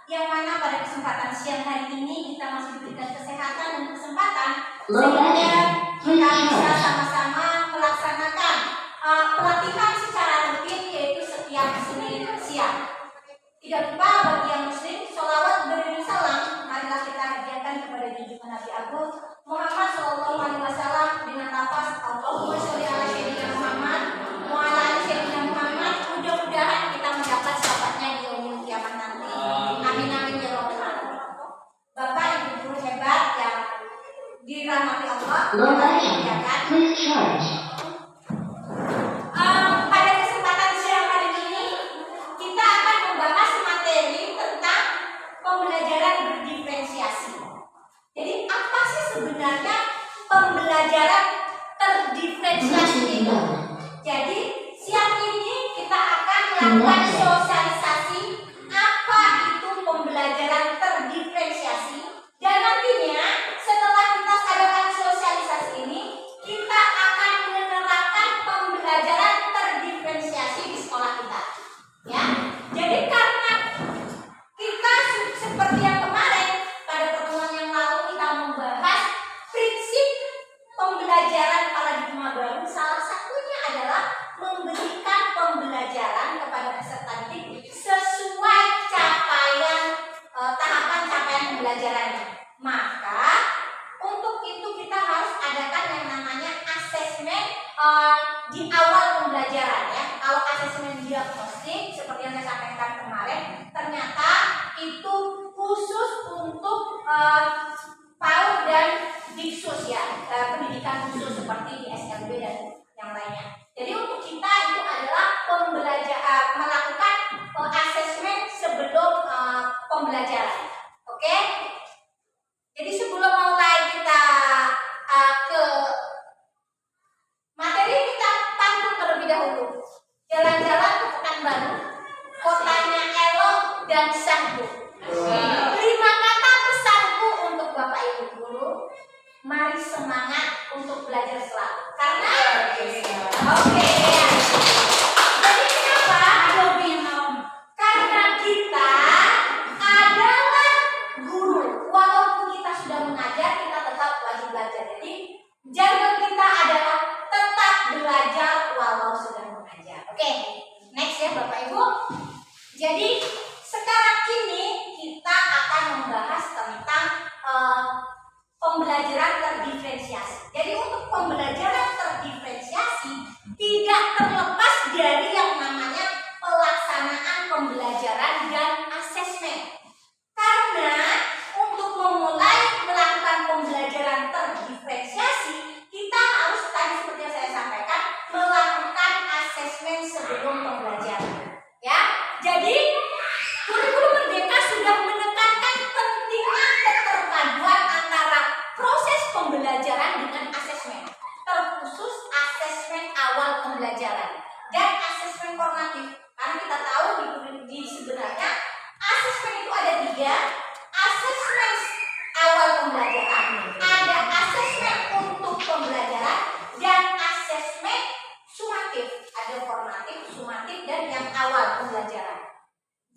yang mana pada kesempatan siang hari ini kita masih diberikan kesehatan dan kesempatan sehingga kita bisa sama-sama melaksanakan pelatihan secara rutin, yaitu setiap Senin siang. Tidak lupa bagi yang muslim, sholawat beriring salam marilah kita hadiahkan kepada junjungan Nabi Agung Muhammad Sallallahu Alaihi Wasallam dengan lafaz Allahumma sholli ala sayyidina Muhammad wa ala ali sayyidina Muhammad. Mudah-mudahan kita mendapat syafaatnya di yaumul kiamat nanti. Amin amin ya rabbal alamin. Bapak Ibu guru hebat yang dirahmati Allah, pada kesempatan siang hari ini kita akan membahas materi tentang pembelajaran berdiferensiasi. Jadi apa sih sebenarnya pembelajaran terdiferensiasi itu? Jadi siang ini kita akan melakukan sosialisasi apa itu pembelajaran terdiferensiasi, dan nantinya setelah kita adakan sosialisasi ini kita akan menerapkan pembelajaran terdiferensiasi di sekolah kita. Ya, jadi karena kita seperti yang kemarin pada pertemuan yang lalu kita membahas prinsip pembelajaran paradigma baru, salah satunya adalah memberikan pembelajaran kepada peserta didik sesuai capaian tahapan capaian pembelajarannya. Maka untuk itu kita harus adakan yang namanya asesmen di awal pembelajaran ya. Kalau asesmen diagnostik seperti yang saya sampaikan kemarin, ternyata itu khusus untuk PAUD dan Diksus ya, pendidikan khusus seperti di SLB dan yang lainnya. Jadi untuk kita itu adalah melakukan asesmen sebelum pembelajaran. Oke? Jadi sebelum mulai kita ke materi, kita pantun terlebih dahulu. Jalan-jalan ke Pekanbaru, kotanya elok dan sanggup. 5 kata pesanku untuk Bapak Ibu guru, mari semangat untuk belajar selalu. Karena oke ya. Jadi kenapa? Karena kita adalah guru. Walaupun kita sudah mengajar, kita tetap wajib belajar. Jadi jargon kita adalah tetap belajar walau sudah mengajar. Oke, next ya Bapak Ibu. Jadi sekarang ini kita akan membahas tentang pembelajaran terdiferensiasi. Jadi untuk pembelajaran terdiferensiasi tidak terlepas dari yang namanya pelaksanaan pembelajaran dan asesmen. Karena untuk memulai melakukan pembelajaran terdiferensiasi, kita harus tadi seperti yang saya sampaikan melakukan asesmen sebelum pembelajaran. Ya, jadi kurikulum Merdeka sudah menekankan pentingnya keterpaduan antara proses pembelajaran dengan asesmen, terkhusus asesmen awal pembelajaran dan asesmen formatif. Karena kita tahu di sebenarnya asesmen itu ada 3, asesmen awal pembelajaran, ada asesmen untuk pembelajaran, dan asesmen sumatif, ada formatif, sumatif, dan yang awal pembelajaran.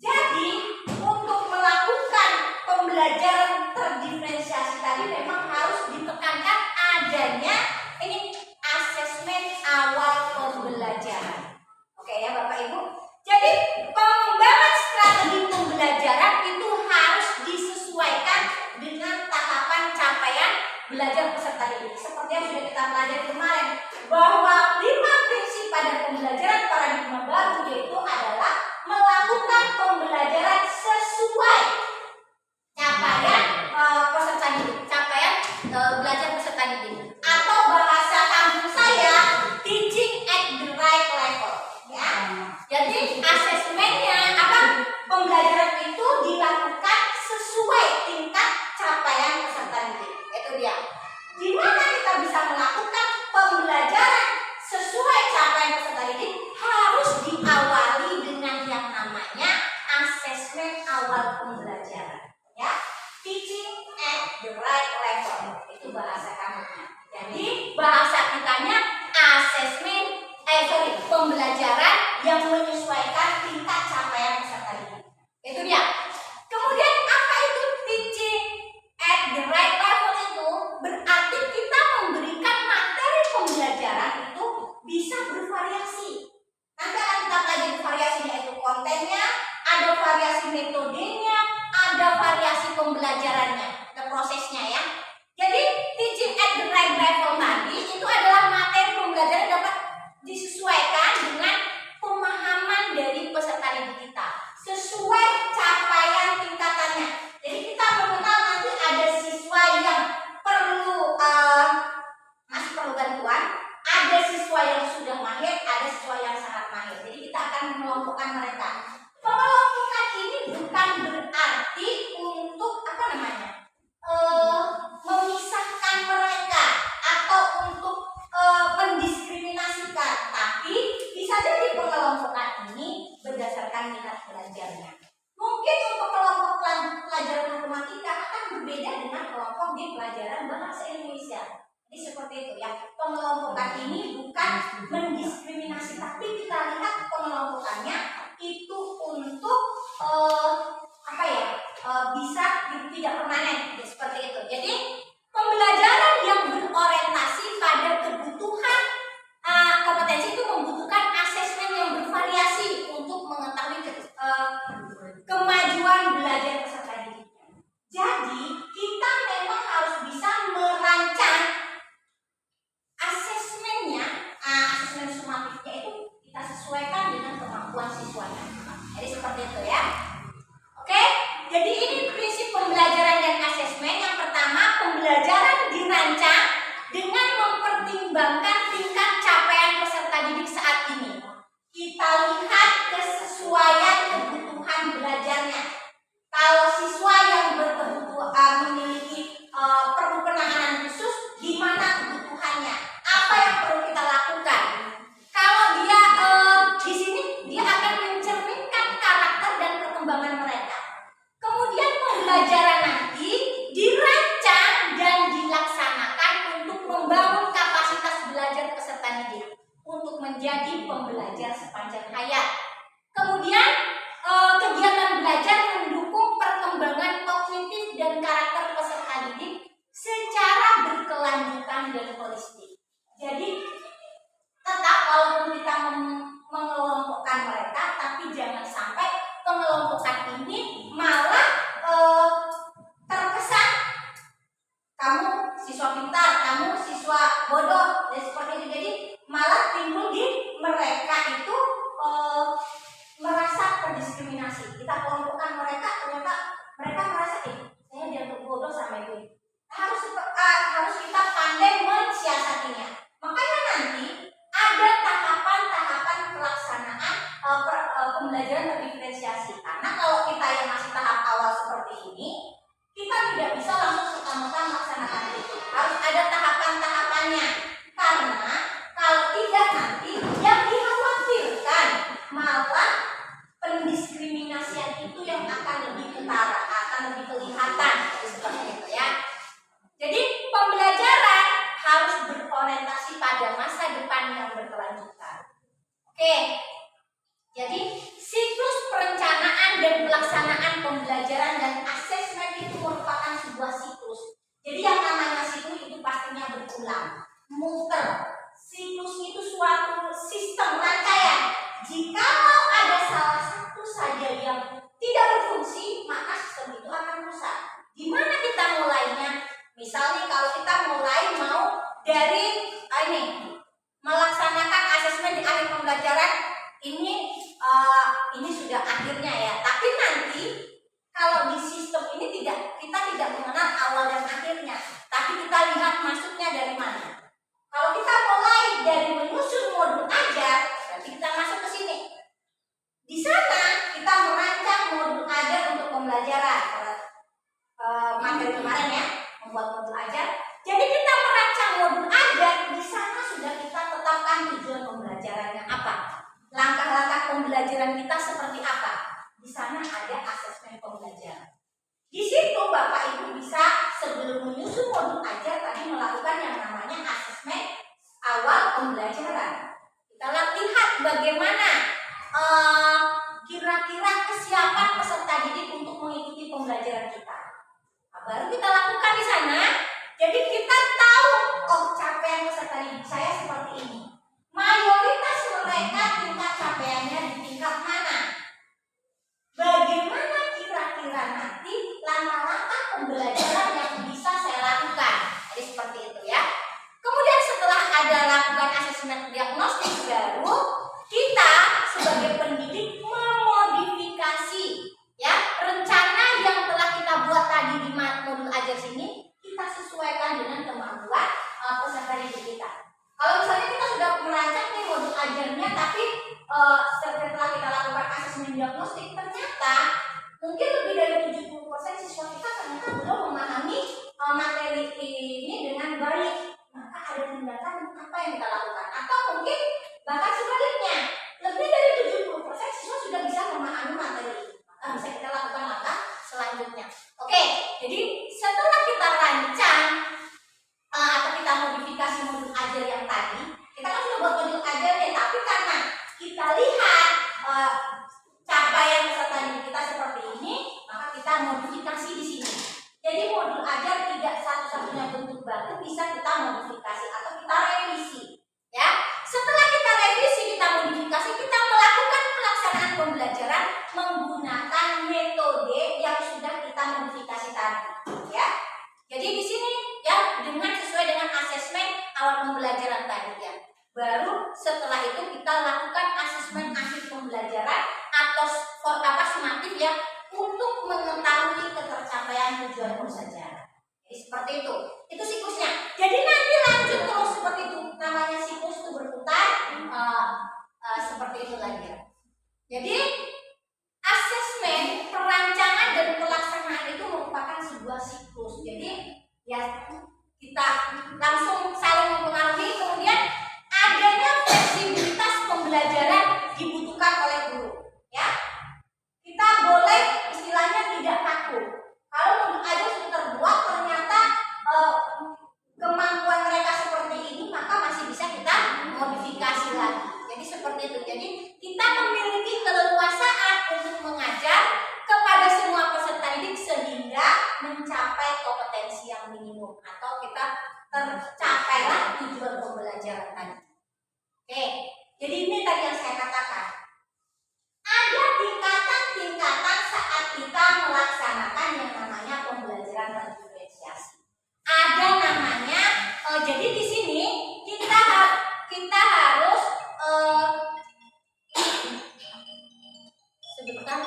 Jadi untuk melakukan pembelajaran terdiferensiasi tadi memang harus ditekankan adanya ini asesmen awal pembelajaran. Oke ya Bapak Ibu. Jadi pengembangan strategi pembelajaran itu harus disesuaikan dengan tahapan capaian belajar peserta didik. Seperti yang sudah kita pelajari kemarin, bahwa 5 prinsip pada pembelajaran paradigma baru yaitu adalah melakukan pembelajaran sesuai capaian peserta didik, capaian belajar peserta didik, atau bahasa kampung saya teaching at the right level ya. Jadi asesmennya apa? Pembelajaran itu dilakukan sesuai tingkat capaian peserta didik. Itu dia. Gimana kita bisa melakukan pembelajaran sesuai capaian peserta didik? Harus diawali dengan yang namanya asesmen awal pembelajaran ya. Teaching at the right level, itu bahasa kamunya. Jadi bahasa kitanya asesmen pembelajaran yang menyesuaikan tingkat capaian peserta didik. Itu dia. Kemudian variasi metodenya, ada variasi pembelajarannya, ada prosesnya ya. Jadi teaching at the right level tadi itu adalah materi pembelajaran dapat disesuaikan dengan pemahaman dari peserta didik kita sesuai capaian tingkatannya. Jadi kita mengenal nanti ada siswa yang perlu masih perlu bantuan, ada siswa yang sudah mahir, ada siswa yang sangat mahir. Jadi kita akan mengelompokkan mereka. Pengelompokan ini bukan berarti untuk memisahkan mereka atau untuk mendiskriminasikan, tapi bisa jadi pengelompokan ini berdasarkan minat belajarnya. Mungkin untuk kelompok pelajaran matematika akan berbeda dengan kelompok di pelajaran bahasa Indonesia. Jadi seperti itu ya. Pengelompokan ini bukan mendiskriminasi, tapi kita lihat pengelompokannya itu untuk bisa tidak permanen seperti itu. Jadi pembelajaran yang berorientasi pada kebutuhan kompetensi itu membutuhkan asesmen yang bervariasi untuk mengetahui kemajuan belajar peserta didiknya. Jadi kita memang harus bisa merancang asesmennya, asesmen sumatifnya itu kita sesuaikan dengan kemampuan siswanya. Jadi seperti itu ya. Oke, jadi ini prinsip pembelajaran dan asesmen. Yang pertama, pembelajaran dirancang dengan mempertimbangkan tingkat capaian peserta didik saat ini. Kita lihat kesesuaian kebutuhan belajarnya. Kalau siswa yang memiliki perlu penanganan khusus, di mana kebutuhannya? Apa yang perlu kita lakukan? Kalau dia di sini dia akan mencerminkan karakter dan perkembangan mereka. Kemudian pembelajaran nanti dirancang dan dilaksanakan untuk membangun kapasitas belajar peserta didik untuk menjadi pembelajar sepanjang hayat. Kemudian kegiatan belajar mendukung perkembangan kognitif dan karakter peserta didik secara berkelanjutan dan holistik. Jadi tetap walaupun kita mengelompokkan mereka, tapi jangan sampai pengelompokan ini malah terkesan kamu siswa pintar, kamu siswa bodoh, dan seperti itu. Jadi malah timbul di mereka itu merasa terdiskriminasi. Kita kelompokkan mereka, ternyata mereka merasa saya dianggap bodoh sama itu. Harus kita pandai mensiasatinya. Makanya nanti ada tahapan-tahapan pelaksanaan pembelajaran terdiferensiasi. Karena kalau kita yang masih tahap awal seperti ini, kita tidak bisa langsung serta-merta melaksanakan itu. Harus ada tahapan-tahapannya. Karena kalau tidak nanti yang dikhawatirkan malah pendiskriminasian itu yang akan lebih ketara, akan lebih kelihatan seperti itu ya. Jadi pembelajaran harus berorientasi pada masa depan yang berkelanjutan. Oke. Jadi siklus perencanaan dan pelaksanaan pembelajaran dan asesmen itu merupakan sebuah siklus. Jadi yang namanya siklus itu pastinya berulang, muter. Siklus itu suatu sistem rangkaian. Jikalau ada salah satu saja yang tidak berfungsi, maka sistem itu akan rusak. Gimana kita mulainya? Misalnya kalau kita mulai mau dari melaksanakan asesmen di akhir pembelajaran, ini sudah akhirnya ya. Tapi nanti kalau di sistem ini kita tidak mengenal awal dan akhirnya, tapi kita lihat masuknya dari mana. Kalau kita mulai dari menyusun modul ajar, berarti kita masuk ke sini. Di sana kita merancang modul ajar untuk pembelajaran. Materi kemarin ya, membuat modul ajar. Jadi kita merancang modul ajar, di sana sudah kita tetapkan tujuan pembelajarannya apa. Langkah-langkah pembelajaran kita seperti apa? Di sana ada asesmen pembelajaran. Di situ Bapak Ibu bisa sebelum menyusun modul ajar tadi melakukan yang namanya asesmen awal pembelajaran. Kita lihat bagaimana kira-kira kesiapan peserta didik untuk mengikuti pembelajaran kita. Nah, baru kita lakukan di sana. Jadi kita tahu capaian peserta didik saya seperti ini. Mayoritas mereka tingkat capaiannya di tingkat mana? Bagaimana ternyata mungkin lebih dari 70% siswa kita ternyata belum memahami materi ini dengan baik. Maka ada tindakan apa yang kita lakukan, atau mungkin bahkan sebaliknya, lebih dari 70% siswa sudah bisa memahami materi ini. Maka bisa kita lakukan langkah selanjutnya. Oke, jadi setelah kita rancang atau kita modifikasi modul ajar yang tadi, kita kan sudah buat modul ajar ya, tapi karena kita lihat capaian peserta didik kita seperti ini, maka kita modifikasi di sini. Jadi modul ajar tidak satu-satunya bentuk baru, bisa kita modifikasi atau kita revisi. Ya, setelah kita revisi, kita modifikasi, kita melakukan pelaksanaan pembelajaran menggunakan metode yang sudah kita modifikasi tadi. Ya, jadi di sini ya dengan sesuai dengan asesmen awal pembelajaran tadi ya. Baru setelah itu kita lakukan asesmen akhir pembelajaran atau sumatif ya, untuk mengetahui ketercapaian tujuan pembelajaran. Jadi seperti itu siklusnya. Jadi nanti lanjut terus seperti itu, namanya siklus itu berputar seperti itu lagi ya. Jadi asesmen, perancangan dan pelaksanaan itu merupakan sebuah siklus. Jadi ya kita langsung saling mempengaruhi. Kemudian adanya fleksibilitas pembelajaran dibutuhkan oleh guru ya. Kita boleh istilahnya tidak takut kalau modul ajar sudah terbuat, ternyata kemampuan mereka seperti ini, maka masih bisa kita modifikasi lagi. Jadi seperti itu. Jadi kita memiliki keleluasaan untuk mengajar kepada semua peserta didik sehingga mencapai kompetensi yang minimum atau kita tercapailah tujuan pembelajaran tadi. Oke, jadi ini tadi yang saya katakan. Ada tingkatan-tingkatan saat kita melaksanakan yang namanya pembelajaran terdiferensiasi. Ada namanya, jadi di sini kita harus sebentar.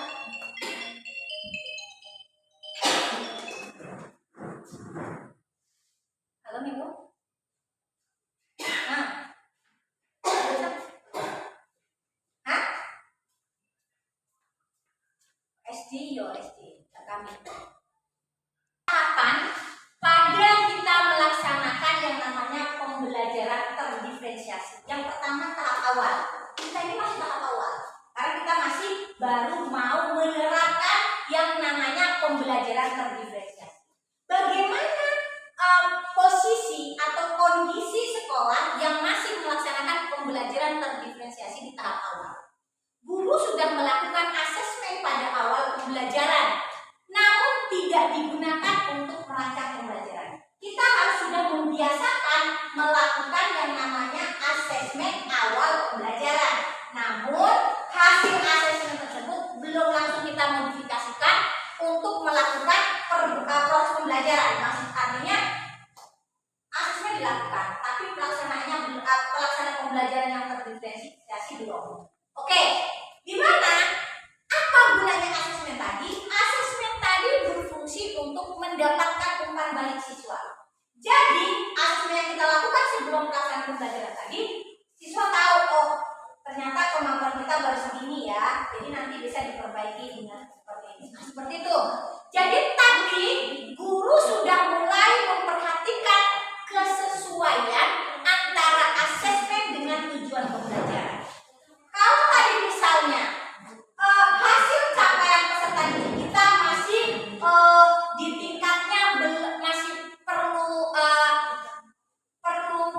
Halo Minggu. SD kami. Tahapan pada kita melaksanakan yang namanya pembelajaran terdiferensiasi. Yang pertama tahap awal. Kita ini masih tahap awal karena kita masih baru mau menerapkan yang namanya pembelajaran terdiferensiasi. Bagaimana posisi atau kondisi sekolah yang masih melaksanakan pembelajaran terdiferensiasi di tahap awal? Guru sudah melakukan asesmen pada awal pembelajaran, namun tidak digunakan untuk merancang pembelajaran. Kita harus sudah membiasakan melakukan yang namanya asesmen awal pembelajaran. Namun hasil asesmen tersebut belum langsung kita modifikasikan untuk melakukan proses pembelajaran. Maksud artinya asesmen dilakukan, tapi pelaksanaan pembelajaran yang terdiferensiasi belum. Oke, gimana? Apa gunanya asesmen tadi? Asesmen tadi berfungsi untuk mendapatkan umpan balik siswa. Jadi, asesmen yang kita lakukan sebelum pelaksanaan pembelajaran tadi, siswa tahu, oh ternyata kemampuan kita baru segini ya. Jadi nanti bisa diperbaiki dengan seperti ini. Nah, seperti itu. Jadi tadi guru sudah mulai memperhatikan kesesuaian antara asesmen dengan tujuan pembelajaran. Kalau tadi misalnya hasil capaian peserta didik kita masih di tingkatnya masih perlu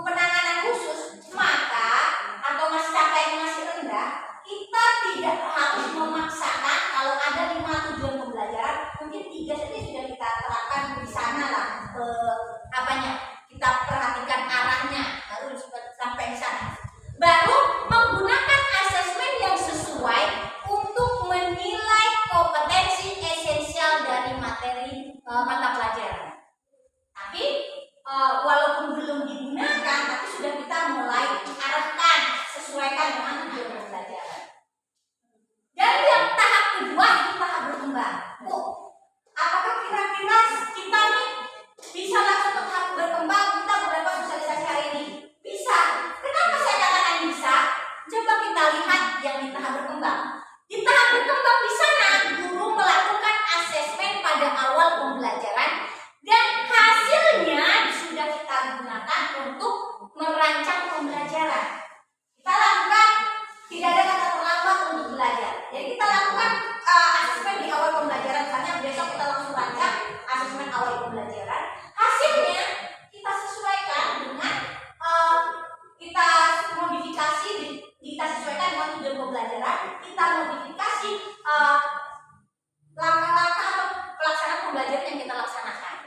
penanganan khusus, maka atau masih capaiannya masih rendah, kita tidak harus memaksakan. Kalau ada 5 tujuan pembelajaran, mungkin 3 saja sudah kita terapkan di sana lah. Kita perhatikan arahnya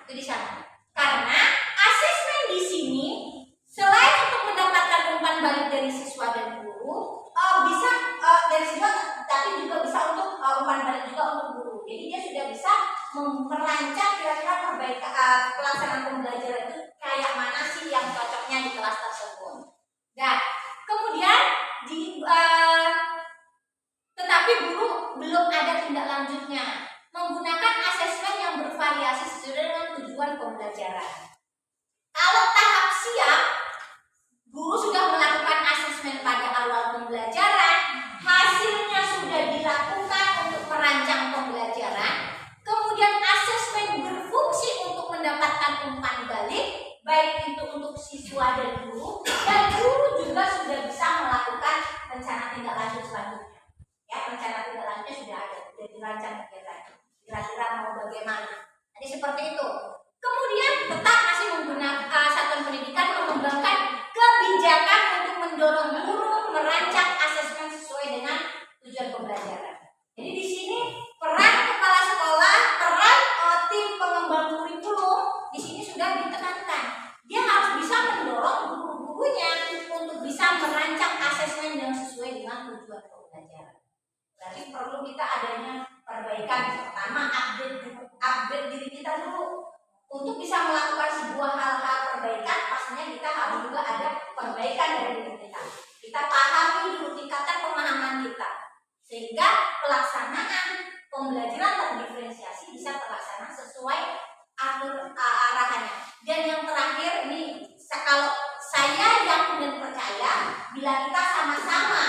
Itu di sana. Karena asesmen di sini selain untuk mendapatkan umpan balik dari siswa dan guru, bisa dari siswa, tapi juga bisa untuk umpan balik juga untuk guru. Jadi dia sudah bisa merancang kira-kira perbaikan pelaksanaan pembelajaran itu kayak mana sih yang cocoknya di kelas tersebut. Nah, kemudian tetapi guru belum ada tindak lanjutnya menggunakan asesmen yang bervariasi sesuai dengan tujuan pembelajaran. Kalau tahap siap, guru sudah melakukan asesmen pada awal pembelajaran, hasilnya sudah dilakukan untuk merancang pembelajaran, kemudian asesmen berfungsi untuk mendapatkan umpan balik, baik itu untuk siswa dan guru juga sudah bisa melakukan rencana tindak lanjut selanjutnya. Ya, rencana tindak lanjutnya sudah ada, sudah dirancang kegiatan. Kira-kira mau bagaimana? Jadi seperti itu. Kemudian tetap masih menggunakan satuan pendidikan mengembangkan kebijakan untuk mendorong guru merancang asesmen sesuai dengan tujuan pembelajaran. Jadi di sini peran kepala sekolah, peran tim pengembang kurikulum di sini sudah ditekankan. Dia harus bisa mendorong guru-gurunya untuk bisa merancang asesmen yang sesuai dengan tujuan pembelajaran. Berarti perlu kita adanya perbaikan. Pertama, upgrade diri kita dulu. Untuk bisa melakukan sebuah hal-hal perbaikan, pastinya kita harus juga ada perbaikan dari diri kita. Kita pahami dulu, tingkatkan pemahaman kita, sehingga pelaksanaan pembelajaran terdiferensiasi bisa terlaksana sesuai arahannya. Dan yang terakhir ini, kalau saya yakin dan percaya, bila kita sama-sama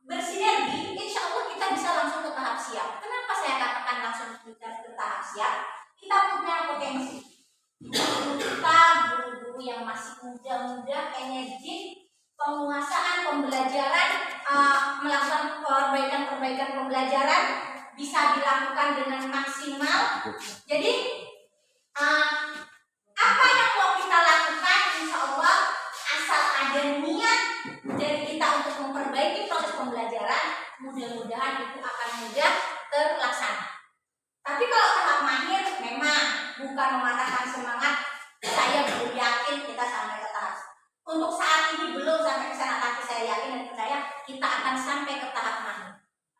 bersinergi, insya Allah kita bisa langsung ke tahap siap. Kenapa saya katakan langsung ke tahap siap? Kita punya potensi. Kita guru-guru yang masih muda-muda, energik, penguasaan pembelajaran, melakukan perbaikan pembelajaran bisa dilakukan dengan maksimal. Jadi apa yang mau kita lakukan, insya Allah asal ada niat dari kita untuk memperbaiki proses pembelajaran, mudah-mudahan itu akan mudah terlaksana. Tapi kalau tahap mahir memang bukan mematahkan semangat, saya belum yakin kita sampai ke tahap. Untuk saat ini belum sampai ke sana, tapi saya yakin dan percaya kita akan sampai ke tahap mahir.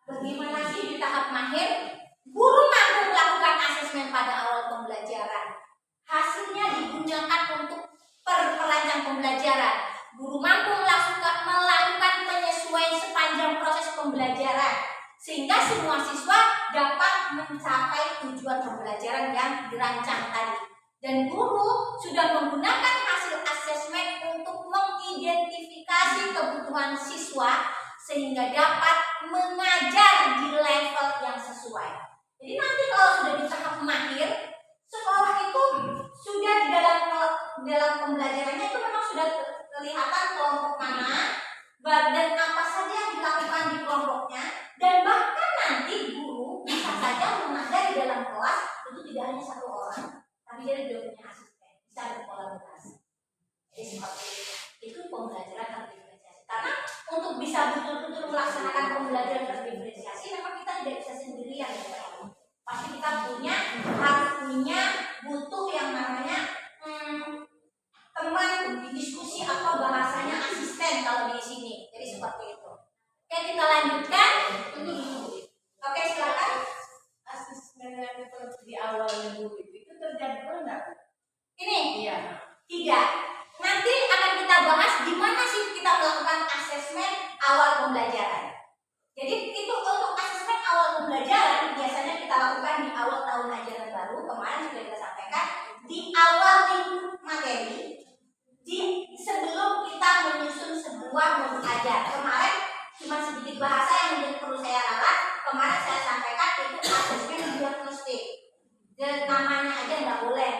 Bagaimana sih di tahap mahir? Guru mampu melakukan asesmen pada awal pembelajaran. Hasilnya digunakan untuk perancang pembelajaran. Guru mampu melakukan penyesuaian sepanjang proses pembelajaran sehingga semua siswa dapat mencapai tujuan pembelajaran yang dirancang tadi. Dan guru sudah menggunakan hasil asesmen untuk mengidentifikasi kebutuhan siswa sehingga dapat mengajar di level yang sesuai. Jadi nanti kalau sudah di tahap mahir, sekolah itu sudah di dalam pembelajarannya itu memang sudah kelihatan kelompok mana dan apa saja yang dilakukan di kelompoknya, dan bahkan nanti guru bisa saja mengajar di dalam kelas itu tidak hanya satu orang, tapi dia juga punya asisten, bisa berkolaborasi. Jadi seperti itu pembelajaran terdiferensiasi. Karena untuk bisa betul-betul melaksanakan pembelajaran terdiferensiasi memang kita tidak bisa sendirian, ya. Pasti kita harus punya butuh yang namanya teman diskusi atau bahasanya asisten kalau di sini. Jadi seperti itu. Oke, kita lanjutkan. Oke, silakan. Asesmen yang di awal minggu itu terjadwal enggak? Ini? Iya. Tidak. Nanti akan kita bahas di mana sih kita melakukan asesmen awal pembelajaran. Jadi itu untuk asesmen awal pembelajaran biasanya kita lakukan di awal tahun ajaran baru. Kemarin sudah kita sampaikan di awal minggu materi, sebelum kita menyusun sebuah modul ajar. Kemarin cuma sedikit bahasa yang mungkin perlu saya ralat. Kemarin saya sampaikan itu asesmen diagnostik. Dan namanya aja nggak boleh,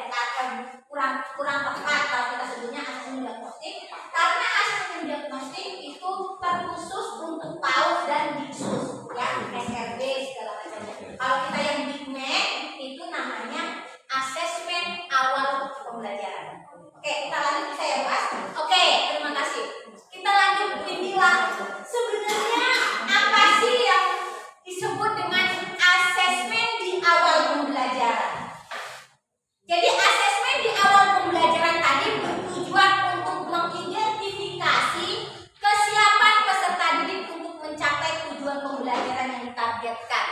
kurang tepat kalau kita sebutnya asesmen diagnostik. Karena asesmen diagnostik itu terkhusus untuk PAUD dan DIKSUS, ya, SRB segala macamnya. Kalau kita yang Dikmen itu namanya asesmen awal pembelajaran. Oke, kita lanjut, saya bahas. Oke, terima kasih. Kita lanjut dibilang sebenarnya apa ditargetkan.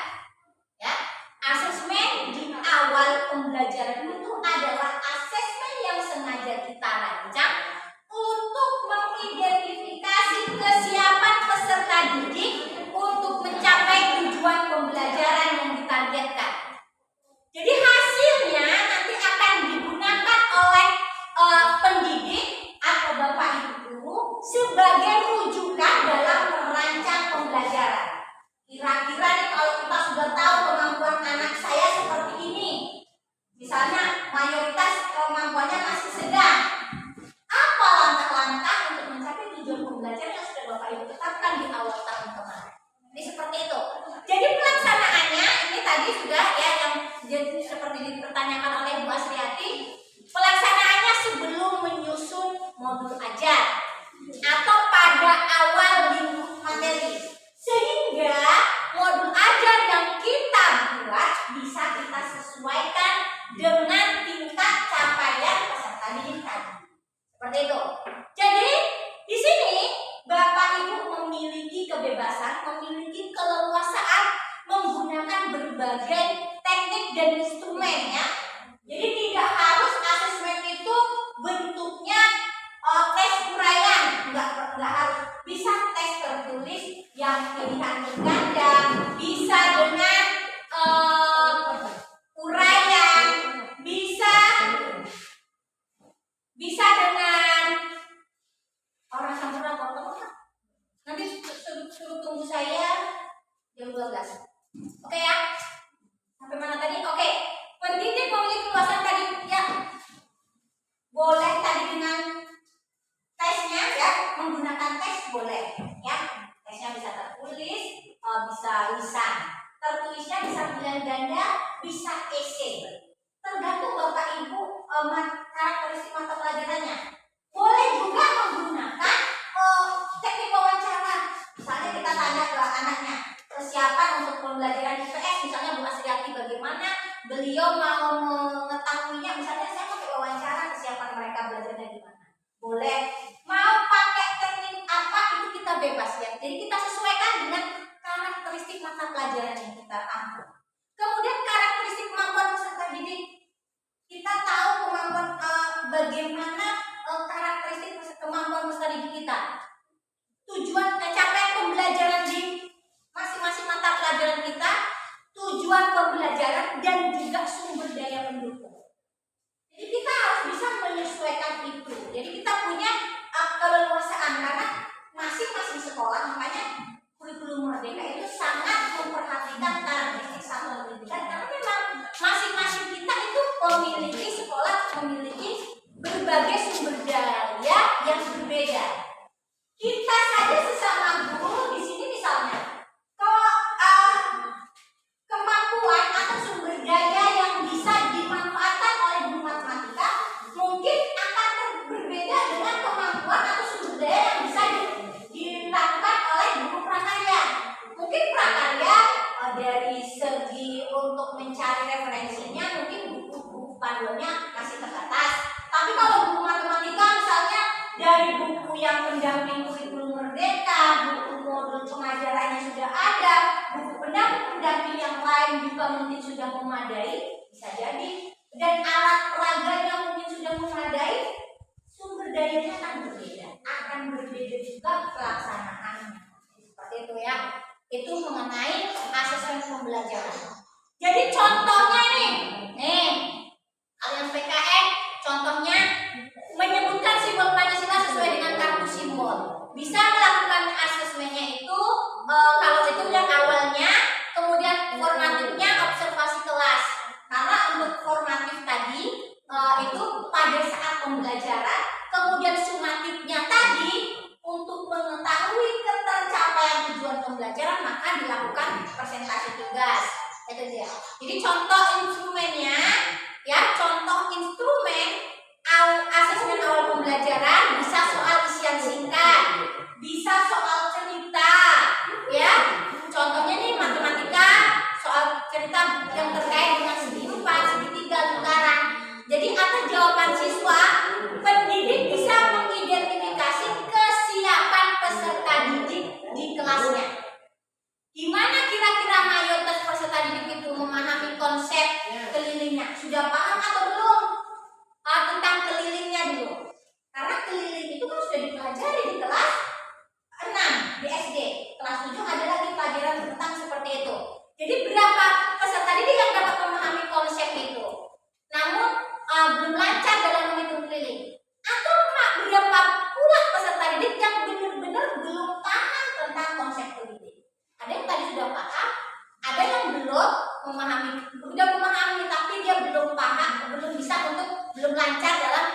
Ya, asesmen di awal pembelajaran itu adalah asesmen yang sengaja kita rancang untuk mengidentifikasi kesiapan peserta didik untuk mencapai tujuan pembelajaran yang ditargetkan. Jadi hasilnya nanti akan digunakan oleh pendidik atau Bapak Ibu sebagai rujukan dalam merancang pembelajaran. Kira-kira nih kalau kita sudah tahu kemampuan anak saya seperti ini, misalnya mayoritas kemampuannya masih sedang, apa langkah-langkah untuk mencapai tujuan pembelajaran yang sudah Bapak Ibu tetapkan di awal tahun kemarin? Ini seperti itu. Jadi pelaksanaannya ini tadi sudah ya yang jadi seperti dipertanyakan oleh Bu Asriati. Pelaksanaannya sebelum menyusun modul ajar atau pada awal minggu materi, sehingga modul ajar yang kita buat bisa kita sesuaikan dengan tingkat capaian peserta didik tadi. Seperti itu. Jadi di sini Bapak Ibu memiliki kebebasan, memiliki keleluasaan menggunakan berbagai teknik dan instrumen ya. Jadi tidak harus asesmen itu bentuknya tes uraian, enggak harus. Bisa tes tertulis yang pilihan ganda, bisa dengan uraian, bisa dengan orang sampurna potong. Nanti suruh tunggu saya jam 12. Oke ya? Sampai mana tadi? Oke. Pendidik memiliki keleluasaan tadi ya. Boleh tadi dengan tesnya ya, menggunakan tes boleh ya. Tesnya bisa tertulis, bisa lisan. Tertulisnya bisa pilihan ganda, bisa esai. Tergantung Bapak Ibu karakteristik mata pelajarannya. Boleh juga menggunakan teknik wawancara. Misalnya kita tanya ke anaknya, persiapan untuk pembelajaran IPS, misalnya Bu Asriati bagaimana beliau mau mengetahuinya, misalnya saya pakai wawancara kesiapan mereka belajarnya gimana. Boleh. Mau pakai teknik apa itu kita bebas ya. Jadi kita sesuaikan dengan karakteristik mata pelajaran yang kita ambil. Kemudian karakteristik kemampuan peserta didik. Kita tahu kemampuan bagaimana karakteristik kemampuan peserta didik kita. Tujuan capaian pembelajaran di masing-masing mata pelajaran kita, tujuan pembelajaran dan juga sumber daya pendukung. Jadi kita harus bisa menyesuaikan itu. Jadi kita punya keleluasaan karena masing-masing sekolah, makanya kurikulum Merdeka itu sangat memperhatikan karakteristik satuan pendidikan karena memang masing-masing kita itu memiliki sekolah memiliki berbagai sumber daya yang berbeda. Kita saja sesama guru di sini misalnya, kemampuan atau sumber daya yang bisa dimanfaatkan oleh guru matematika mungkin akan berbeda dengan kemampuan atau sumber daya yang bisa dilakukan oleh guru prakarya. Mungkin prakarya dari segi untuk mencari referensinya mungkin buku panduannya masih terbatas. Tapi kalau guru matematika misalnya dari buku yang pendamping kurikulum Merdeka, buku modul pengajarannya sudah ada, buku pendamping yang lain juga mungkin sudah memadai, bisa jadi, dan alat peraganya mungkin sudah memadai, sumber dayanya akan berbeda juga pelaksanaannya. Seperti itu ya. Itu mengenai asesmen pembelajaran. Jadi contohnya nih kalian PKN, contohnya menyebutkan simbol Pancasila sesuai dengan kartu simbol. Bisa melakukan asesmennya itu kalau itu yang awalnya, kemudian formatifnya observasi kelas. Karena untuk formatif tadi itu pada saat pembelajaran, kemudian sumatifnya tadi untuk mengetahui ketercapaian tujuan pembelajaran maka dilakukan presentasi tugas. Itu dia. Jadi contoh instrumennya ya, contoh instrumen asesmen awal pembelajaran bisa soal isian singkat, bisa soal cerita, ya. Contohnya nih matematika, soal cerita yang terkait dengan segi 4, segi 3, lingkaran. Jadi atas jawaban siswa, pendidik bisa mengidentifikasi kesiapan peserta didik di kelasnya. Di mana kira-kira Kelilingnya sudah paham atau belum? Tentang kelilingnya dulu. Karena keliling itu kan sudah dipelajari di kelas 6 di SD. Kelas 7 ada lagi pelajaran tentang seperti itu. Jadi berapa peserta didik yang dapat memahami konsep itu? Namun belum lancar dalam menghitung keliling. Atau berapa pula peserta didik yang benar-benar belum paham tentang konsep keliling? Ada yang tadi sudah paham, ada yang belum memahami, sudah memahami tapi dia belum paham, belum bisa untuk belum lancar dalam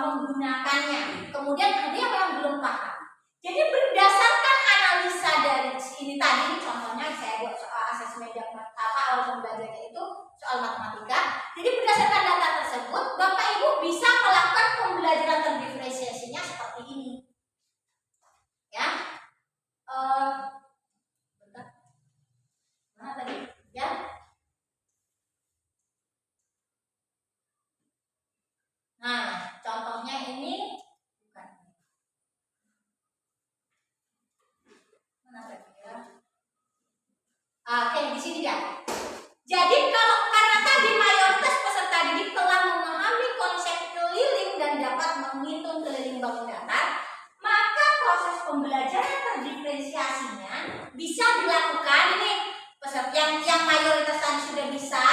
menggunakannya. Kemudian ada yang belum paham. Jadi berdasarkan analisa dari ini tadi, contohnya saya buat soal asesmen awal pembelajaran itu soal matematika. Jadi berdasarkan data tersebut, Bapak Ibu bisa melakukan pembelajaran terdiferensiasinya seperti ini. Ya, bentar. Mana tadi? Ya. Nah, contohnya ini bukan. Mana tadi ya? Oke, di sini ya. Jadi karena tadi mayoritas peserta didik telah memahami konsep keliling dan dapat menghitung keliling bangun datar, maka proses pembelajaran terdiferensiasinya bisa dilakukan ini peserta yang mayoritas tadi sudah bisa,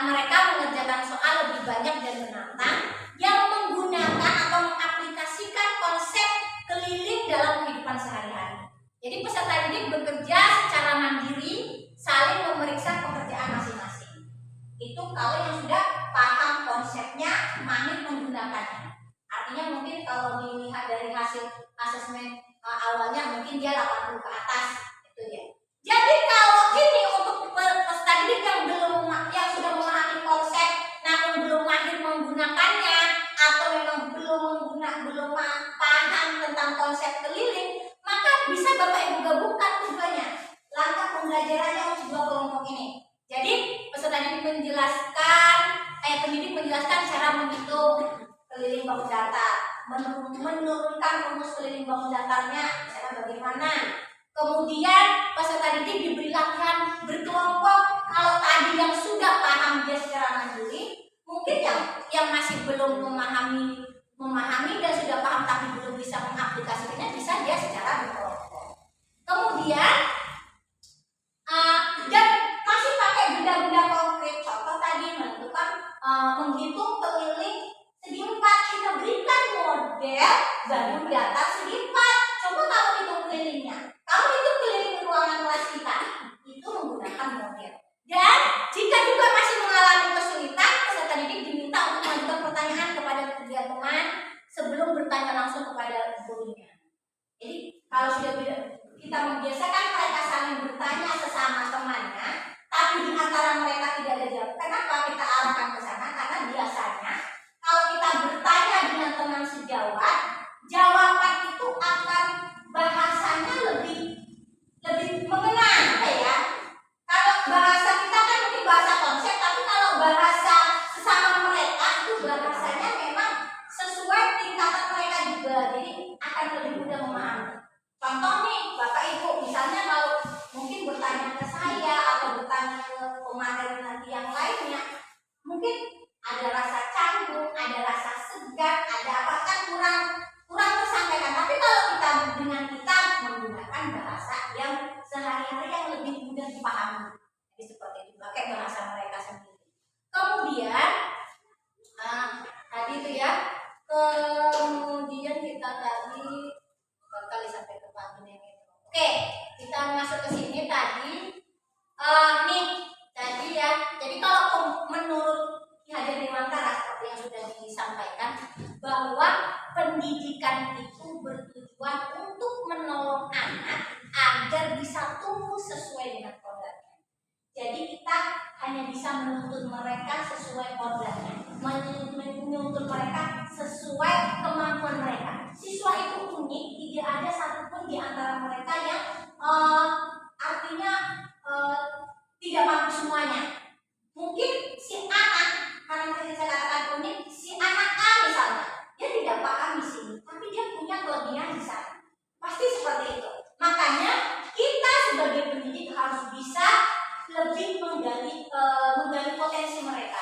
mereka mengerjakan soal lebih banyak dan menantang yang menggunakan atau mengaplikasikan konsep keliling dalam kehidupan sehari-hari. Jadi peserta didik bekerja secara mandiri, saling memeriksa pekerjaan masing-masing. Itu kalau yang sudah paham konsepnya, mahir menggunakannya. Artinya mungkin kalau dilihat dari hasil asesmen awalnya mungkin dia 80 ke atas, itu ya. Jadi kalau ini untuk peserta didik yang sudah memahami konsep namun belum mahir menggunakannya atau memang belum paham tentang konsep keliling, maka bisa Bapak Ibu gabungkan keduanya. Langkah pembelajarannya untuk dua kelompok ini. Jadi peserta didik pendidik menjelaskan cara menghitung keliling bangun datar, menurunkan rumus keliling bangun datarnya, cara bagaimana. Kemudian peserta didik diberi latihan berkelompok. Kalau tadi yang sudah paham dia secara mandiri, mungkin yang masih belum memahami dan sudah paham tapi belum bisa mengaplikasikannya, bisa dia secara berkelompok. Kemudian dan masih pakai benda-benda konkret. Contoh tadi menentukan menghitung keliling segi 4, kita berikan model bangun datar segi 4. Coba kalau hitung kelilingnya, kalau itu keliling ruangan kelas kita, itu menggunakan model. Dan jika juga masih mengalami kesulitan, peserta didik diminta untuk mengajukan pertanyaan kepada ketiga teman sebelum bertanya langsung kepada gurunya. Jadi kalau sudah kita membiasakan mereka saling bertanya sesama temannya, tapi di antara mereka tidak ada jawab. Kenapa kita arahkan ke sana? Karena biasanya kalau kita bertanya dengan teman sejawat, jawaban itu akan bahasanya lebih mengena, ya. Kalau bahasa kita kan mungkin bahasa konsep, tapi kalau bahasa sesama mereka itu bahasanya memang sesuai tingkatan mereka juga, jadi akan lebih mudah memahami. Contoh nih, Bapak Ibu, misalnya kalau mungkin bertanya ke saya atau bertanya ke pemateri nanti yang lainnya, mungkin ada rasa canggung, ada rasa segan, ada apa kan kurang tersampaikan. Tapi kalau kita menggunakan bahasa yang sehari-hari yang lebih mudah dipahami, jadi seperti itu, pakai bahasa mereka sendiri. Kemudian tadi itu ya, kemudian kita tadi kali sampai ke panggilan itu. Oke, kita masuk ke sini tadi. Nih tadi ya. Jadi kalau menurut Ki Hajar Dewantara seperti yang sudah disampaikan, bahwa pendidikan itu bertujuan untuk menolong anak agar bisa tumbuh sesuai dengan kodratnya. Jadi kita hanya bisa menuntut mereka sesuai kodratnya, menuntut mereka sesuai kemampuan mereka. Siswa itu unik, tidak ada satupun di antara mereka yang artinya tidak mampu semuanya. Mungkin si anak, karena tadi saya katakan unik, si anak A misalnya, dia tidak paham di sini, tapi dia punya kelebihan di sana. Pasti seperti itu. Makanya kita sebagai pendidik harus bisa lebih menggali potensi mereka.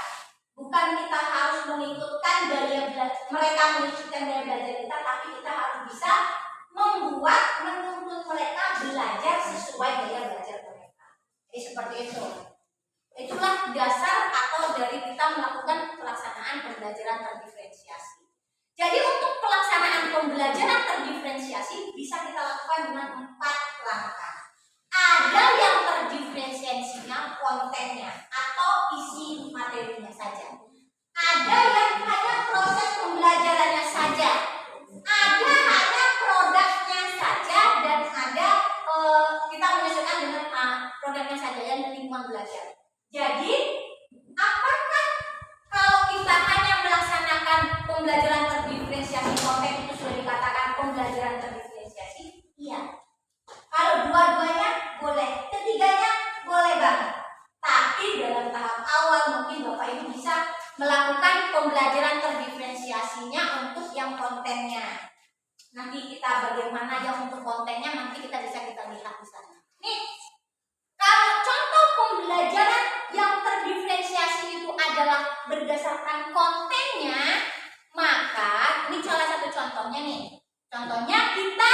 Bukan kita harus mengikutkan gaya belajar mereka, mengikutkan gaya belajar kita, tapi kita harus bisa menuntut mereka belajar sesuai gaya belajar mereka. Jadi seperti itu. Itulah dasar atau dari kita melakukan pelaksanaan pembelajaran terdiferensiasi. Jadi untuk pelaksanaan pembelajaran terdiferensiasi bisa kita lakukan dengan 4 langkah. Ada yang terdiferensiasinya kontennya atau isi materinya saja. Ada yang hanya proses pembelajarannya saja. Ada hanya produknya saja, dan ada kita menyesuaikan dengan produknya saja yang lingkungan belajar. Jadi, apakah kalau kita hanya melaksanakan pembelajaran terdiferensiasi konten itu sudah dikatakan pembelajaran terdiferensiasi? Iya. Kalau dua-duanya boleh, ketiganya boleh banget. Tapi dalam tahap awal mungkin Bapak Ibu bisa melakukan pembelajaran terdiferensiasinya untuk yang kontennya. Nanti kita bagaimana yang untuk kontennya nanti kita lihat di sana. Nih, kalau contoh pembelajaran yang terdiferensiasi itu adalah berdasarkan kontennya, maka ini salah satu contohnya nih. Contohnya kita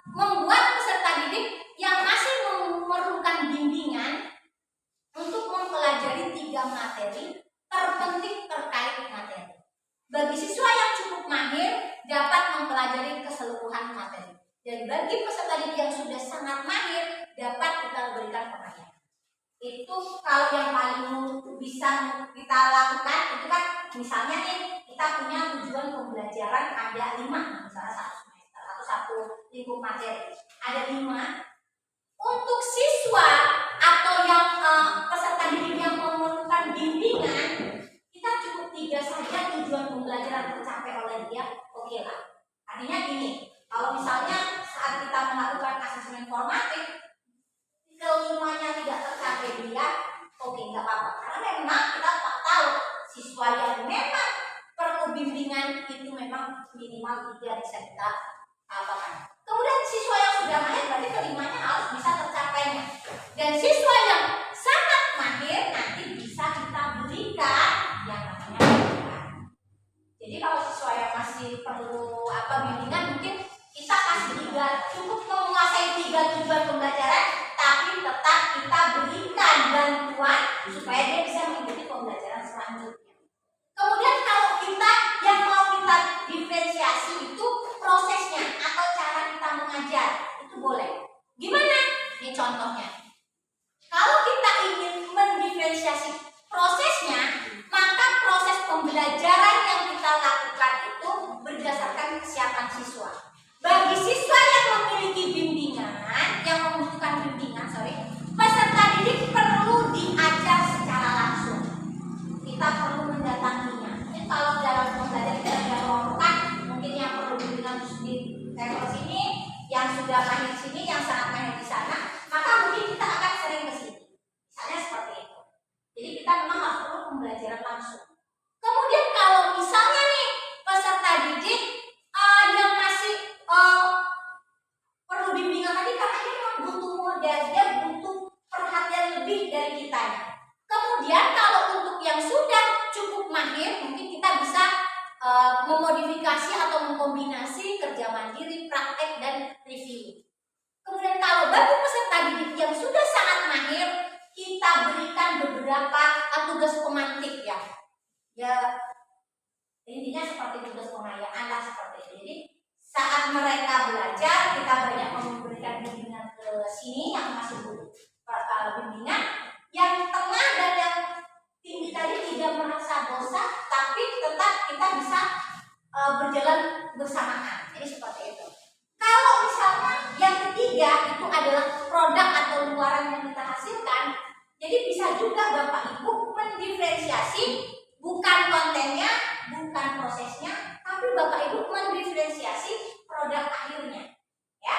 membuat peserta didik yang masih memerlukan bimbingan untuk mempelajari 3 materi terpenting terkait materi. Bagi siswa yang cukup mahir dapat mempelajari keseluruhan materi. Dan bagi peserta didik yang sudah sangat mahir dapat kita berikan pengajaran. Itu kalau yang paling bisa kita lakukan itu kan misalnya nih kita punya tujuan pembelajaran ada 5, misalnya 1 semester atau 1 lingkup materi ada 5. Untuk siswa atau yang peserta didik yang memerlukan bimbingan kita cukup 3 saja tujuan pembelajaran tercapai oleh dia, oke lah. Artinya gini, kalau misalnya saat kita melakukan asesmen formatif kelimanya tidak tercapai dia, oke nggak apa-apa. Karena memang kita tak tahu siswa yang memang perlu bimbingan itu memang minimal 3 bisa kita apakan. Kemudian siswa yang sudah mahir berarti kelimanya harus bisa tercapainya. Dan siswa yang sangat mahir nanti bisa kita berikan yang namanya bimbingan. Jadi kalau siswa yang masih perlu bimbingan mungkin kita kasih 3, cukup menguasai 3 tujuan pembelajaran, tapi tetap kita berikan bantuan supaya dia bisa mengikuti pembelajaran selanjutnya. Kemudian kalau kita yang mau kita diferensiasi itu prosesnya atau cara kita mengajar itu boleh. Gimana? Ini contohnya. Kalau kita ingin mendiferensiasi prosesnya, maka proses pembelajaran yang kita lakukan itu berdasarkan kesiapan siswa. Bagi siswa yang memiliki bimbingan, yang membutuhkan bimbingan, peserta didik perlu diajar secara langsung. Kita perlu mendatanginya. Mungkin kalau dalam pembelajaran kita sudah kelompokkan, mungkin yang perlu bimbingan di level sini, yang sudah mahir sini, yang sangat mahir di sana, maka mungkin kita akan sering ke sini. Misalnya seperti itu. Jadi kita memang harus perlu pembelajaran langsung. Kemudian kalau misalnya nih peserta didik yang masih perlu bimbingan tadi karena dia memang butuh modal, dia butuh perhatian lebih dari kita. Kemudian kalau untuk yang sudah cukup mahir, mungkin kita bisa memodifikasi atau mengkombinasi kerja mandiri, praktek, dan review. Kemudian kalau bagi peserta didik yang sudah sangat mahir, kita berikan beberapa tugas pemantik ya. Intinya seperti tugas pengayaan lah seperti itu. Jadi saat mereka belajar, kita banyak memberikan bimbingan ke sini yang masih butuh bimbingan, yang tengah dan yang tinggi tadi tidak merasa bosan, tapi tetap kita bisa berjalan bersamaan. Jadi seperti itu. Kalau misalnya yang ketiga itu adalah produk atau luaran yang kita hasilkan, jadi bisa juga Bapak Ibu mendiferensiasi bukan kontennya, bukan prosesnya, tapi Bapak Ibu mendiferensiasi produk akhirnya. Ya.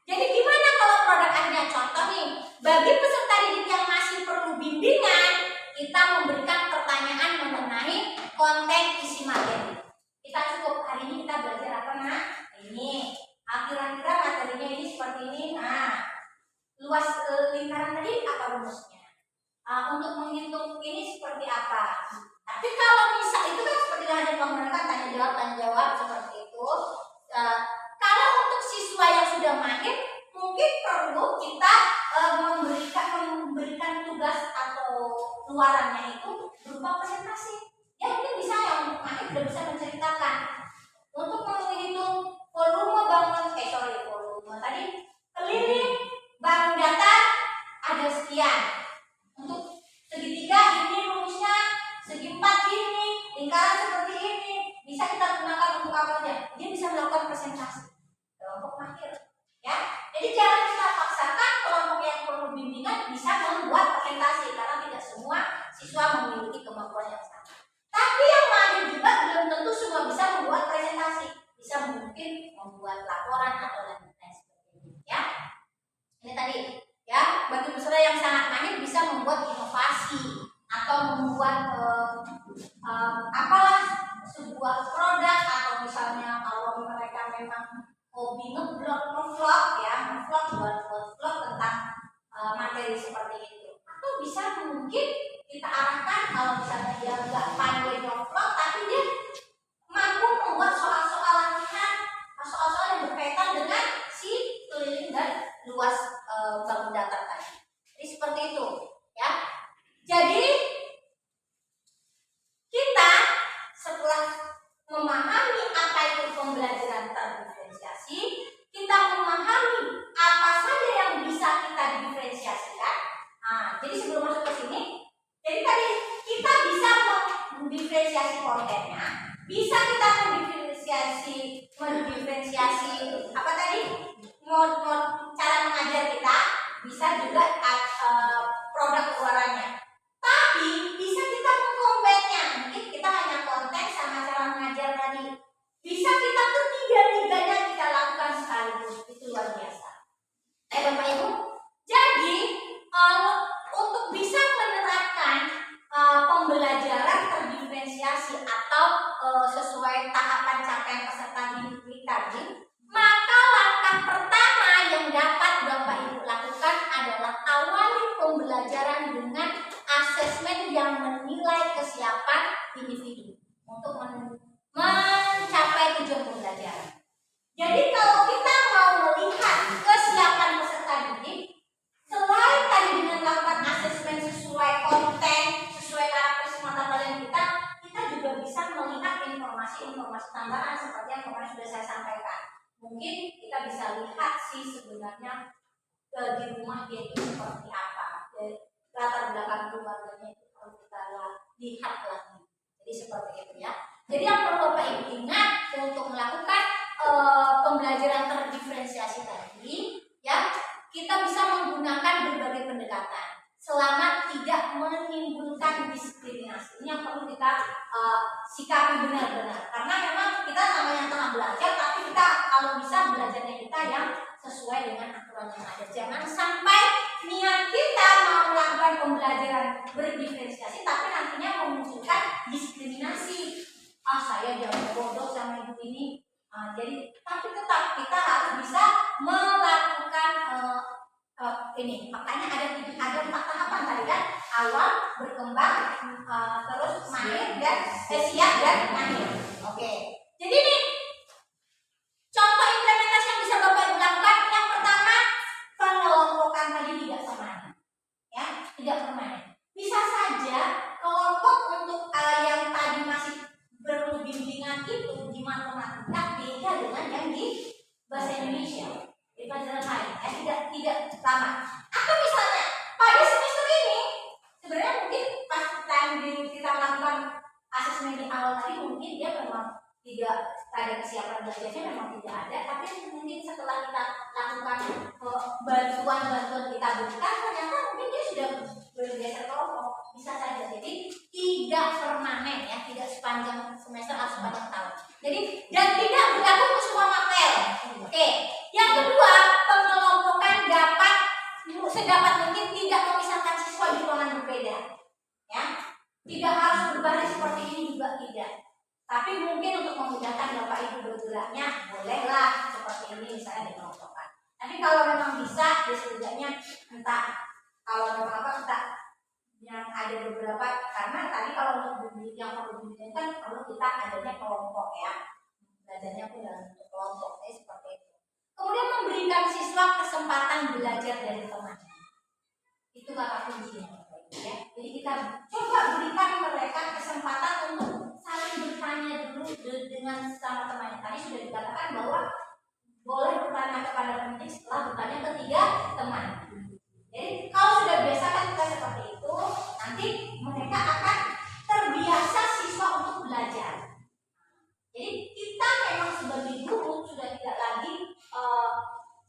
Jadi gimana kalau produk akhirnya? Contoh nih, bagi peserta didik yang masih perlu bimbingan, kita memberikan pertanyaan mengenai konten isi materi. Kita cukup hari ini kita belajar apa nah? Ini. Kira-kira materinya ini seperti ini. Nah, luas lingkaran tadi apa rumusnya? untuk menghitung ini seperti apa. Tapi kalau misal itu kan seperti hanya menggunakan tanya jawab seperti itu. Kalau untuk siswa yang sudah mahir, mungkin perlu kita memberikan tugas atau luarannya itu berupa presentasi. Ya mungkin bisa yang untuk mahir sudah bisa menceritakan untuk menghitung volume volume tadi keliling bangun datar ada sekian. Untuk segitiga ini rumusnya, segi empat ini, lingkaran seperti ini, bisa kita gunakan untuk apa saja. Dia bisa melakukan presentasi kelompok mahir, ya. Jadi jangan kita paksakan kelompok yang perlu bimbingan bisa membuat presentasi karena tidak semua siswa memiliki kemampuan yang sama. Tapi yang mahir juga belum tentu semua bisa membuat presentasi, bisa mungkin membuat laporan atau lain-lain seperti ini, ya. Ini tadi. Ya, bagi peserta yang sangat mahir bisa membuat inovasi atau membuat apalah sebuah produk atau misalnya kalau mereka memang hobi ngevlog ya, buat vlog tentang materi seperti itu. Atau bisa mungkin kita arahkan kalau misalnya dia nggak pandai vlog tapi dia mampu membuat soal-soal latihan, soal-soal yang berkaitan dengan si keliling dan luas bangun datar tadi. Jadi seperti itu, ya. Jadi kita setelah memahami apa itu pembelajaran terdiferensiasi, kita memahami apa saja yang bisa kita diferensiasikan. Jadi sebelum masuk ke sini, jadi tadi kita bisa mendiferensiasi kontennya, bisa kita mendiferensiasi apa tadi? Mod cara mengajar kita, bisa juga produk keluarannya. Tapi bisa kita mengkombinasinya, mungkin kita hanya konten sama cara mengajar tadi. Bisa kita ketiga-tiganya kita lakukan sekaligus, itu luar biasa. Bapak Ibu, jadi untuk bisa menerapkan pembelajaran terdiferensiasi atau sesuai tahapan capaian peserta didik tadi, maka langkah pertama yang dapat Bapak Ibu lakukan adalah awali pembelajaran dengan asesmen yang menilai kesiapan individu untuk mencapai tujuan pembelajaran. Jadi kalau kita mau melihat kesiapan peserta didik, selain tadi dengan melakukan asesmen sesuai konten, sesuai karakteristik mata pelajaran kita juga bisa melihat informasi-informasi tambahan seperti yang kemarin sudah saya sampaikan. Mungkin kita bisa lihat sih sebenarnya di rumah dia itu seperti apa, latar belakang keluarganya itu kalau kita lihat lagi. Jadi seperti itu, ya. Jadi yang perlu Bapak Ibu ingat untuk melakukan pembelajaran terdiferensiasi tadi, ya, kita bisa menggunakan berbagai pendekatan selama tidak menimbulkan diskriminasi. Ini yang perlu kita sikapi benar-benar, karena memang kita namanya tengah belajar, tapi kita kalau bisa belajarnya kita yang sesuai dengan aturan yang ada. Jangan sampai niat kita mau melakukan pembelajaran berdiferensiasi tapi nantinya memunculkan diskriminasi. Saya jangan bodoh sama ibu ini. Jadi tapi tetap kita harus bisa melakukan ini. Makanya ada 4 tahapan tadi kan, awal, berkembang, terus mahir dan siap dan mahir. Oke. Jadi ini contoh implementasi yang bisa Bapak Ibu lakukan. Yang pertama, pengelompokan tadi tidak permanen, ya, tidak permanen. Bisa saja kelompok untuk yang tadi masih perlu bimbingan itu di matematika beda dengan yang di bahasa Indonesia, di pelajaran lain, tidak sama. Atau misalnya pada semester ini sebenarnya mungkin pas kita melakukan asesmen di awal tadi mungkin dia memang tidak ada kesiapan belajarnya, memang tidak ada, tapi mungkin setelah kita lakukan bantuan kita berikan, ternyata mungkin dia sudah bergeser kelompok. Bisa saja. Jadi tidak permanen, ya, tidak sepanjang semester atau sepanjang tahun. Jadi dan tidak berlaku untuk semua mapel. Oke. Yang kedua, pengelompokan dapat sedapat mungkin tidak memisahkan siswa di ruangan berbeda, ya. Tidak harus berbaris seperti ini juga tidak. Tapi mungkin untuk memudahkan Bapak Ibu bergeraknya, bolehlah seperti ini misalnya dikelompokkan. Tapi kalau memang bisa, ya setidaknya entah kalau memang apa kita yang ada beberapa, karena tadi kalau untuk yang perlu diinginkan perlu kita adanya kelompok ya, belajarnya pun dalam bentuk kelompok seperti itu. Kemudian memberikan siswa kesempatan belajar dari temannya, itu kata kuncinya ya. Jadi kita coba berikan mereka kesempatan untuk saling bertanya dulu dengan sama temannya. Tadi sudah dikatakan bahwa boleh bertanya kepada pendidik setelah bertanya ke 3 teman. Jadi kalau sudah biasakan kita seperti itu, nanti mereka akan terbiasa siswa untuk belajar. Jadi kita memang sebagai guru sudah tidak lagi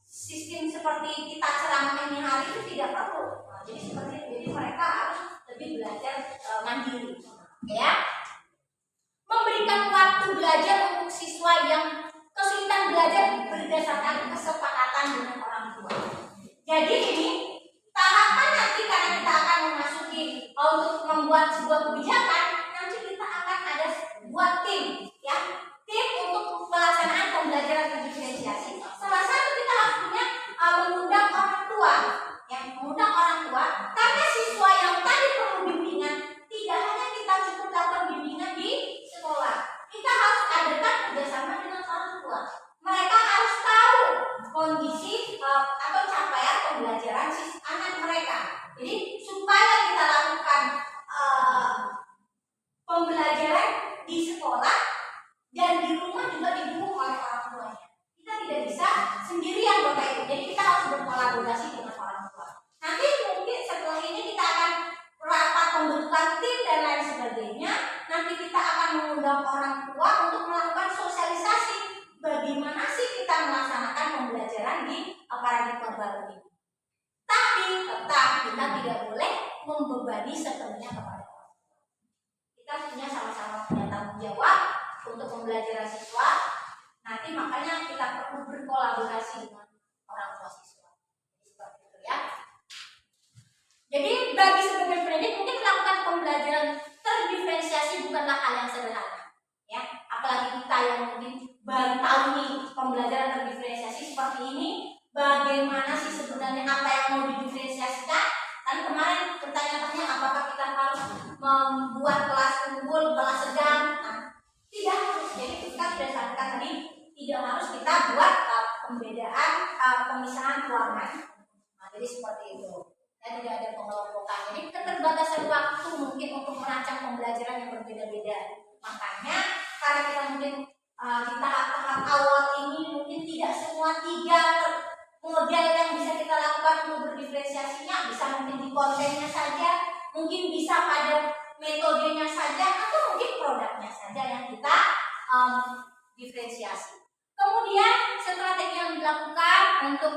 sistem seperti kita ceramah ini hari itu tidak perlu. Nah, jadi seperti itu. Jadi mereka harus lebih belajar mandiri, ya. Memberikan waktu belajar untuk siswa yang kesulitan belajar berdasarkan kesepakatan dengan orang tua. Jadi ini tahapan nanti karena kita akan memasuki untuk membuat sebuah kebijakan, nanti kita akan ada buat tim, ya, tim untuk pelaksanaan pembelajaran terdiferensiasi. Salah satu kita harus punya mengundang orang tua, yang mengundang orang tua, karena siswa yang tadi perlu bimbingan tidak hanya kita cukup dapat bimbingan di sekolah, kita harus adakan kerjasama dengan orang tua. Mereka harus tahu kondisi atau capaian pembelajaran anak mereka. Jadi supaya kita lakukan pembelajaran di sekolah dan di rumah juga didukung oleh orang tuanya. Kita tidak bisa sendirian Bapak Ibu. Jadi kita harus berkolaborasi dengan orang tua. Nanti mungkin setelah ini kita akan rapat pembentukan tim dan lain sebagainya. Nanti kita akan mengundang orang tua untuk melakukan sosialisasi bagaimana sih kita melaksanakan pembelajaran di paradigma baru ini. Tapi tetap kita tidak boleh membebani sepenuhnya kepada orang tua. Kita sama-sama punya tanggung jawab untuk pembelajaran siswa. Nanti makanya kita perlu berkolaborasi dengan orang tua siswa. Seperti itu ya. Jadi bagi sebagian pendidik mungkin melakukan pembelajaran terdiferensiasi bukanlah hal yang sederhana, ya. Apalagi kita yang mungkin baru tahu nih pembelajaran terdiferensiasi seperti ini, bagaimana sih sebenarnya apa yang mau didiferensiasikan? Kan kemarin bertanya-tanya apakah kita harus membuat kelas unggul, kelas sedang? Nah, tidak harus. Jadi kita sudah sampaikan tadi, tidak harus kita buat pembedaan, pemisahan ruangan. Nah, jadi seperti itu. Dan tidak ada pengelompokan. Jadi keterbatasan waktu mungkin untuk merancang pembelajaran yang berbeda-beda. Makanya karena kita mungkin di tahap-tahap awal ini mungkin tidak semua 3 model yang bisa kita lakukan untuk berdiferensiasinya, bisa mungkin di kontennya saja, mungkin bisa pada metodenya saja, atau mungkin produknya saja yang kita diferensiasi. Kemudian strategi yang dilakukan untuk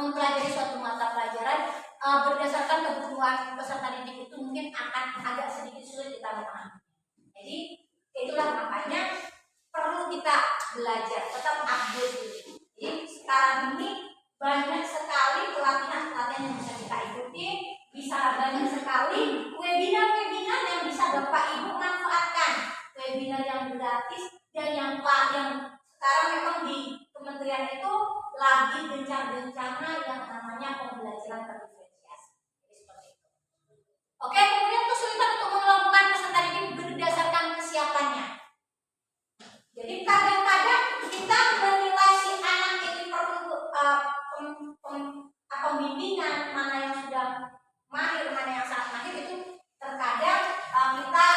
mempelajari suatu mata pelajaran berdasarkan kebutuhan peserta didik itu mungkin akan agak sedikit sulit kita memahami. Jadi itulah makanya perlu kita belajar, tetap update dulu. Jadi sekarang ini banyak sekali pelatihan-pelatihan yang bisa kita ikuti, bisa banyak sekali webinar-webinar yang bisa Bapak Ibu manfaatkan, webinar yang gratis dan yang sekarang memang di kementerian itu lagi gencar-gencarnya yang namanya pembelajaran terdiferensiasi. Jadi seperti itu. Oke, kemudian kesulitan untuk mengelompokkan peserta didik berdasarkan kesiapannya. Jadi kadang-kadang kita menilai si anak ini perlu pembimbingan, mana yang sudah mahir, mana yang sangat mahir, itu terkadang kita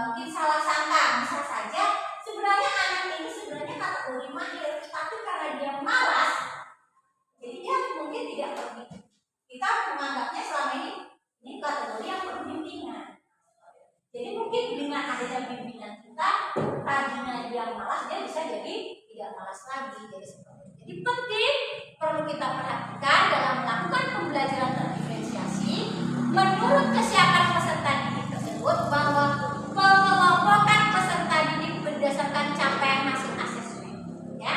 mungkin salah sangka. Bisa saja sebenarnya anak ini sebenarnya kategori mahir, tapi karena dia malas, jadi dia mungkin tidak pergi. Kita menganggapnya selama ini kategori yang perlu bimbingan. Jadi mungkin dengan adanya bimbingan kita, tadinya dia malas, dia bisa jadi tidak malas lagi. Jadi seperti itu. Jadi penting perlu kita perhatikan dalam melakukan pembelajaran terdiferensiasi menurut kesiapan peserta didik tersebut, bahwa pengelompokan peserta didik berdasarkan capaian hasil asesmen. Ya,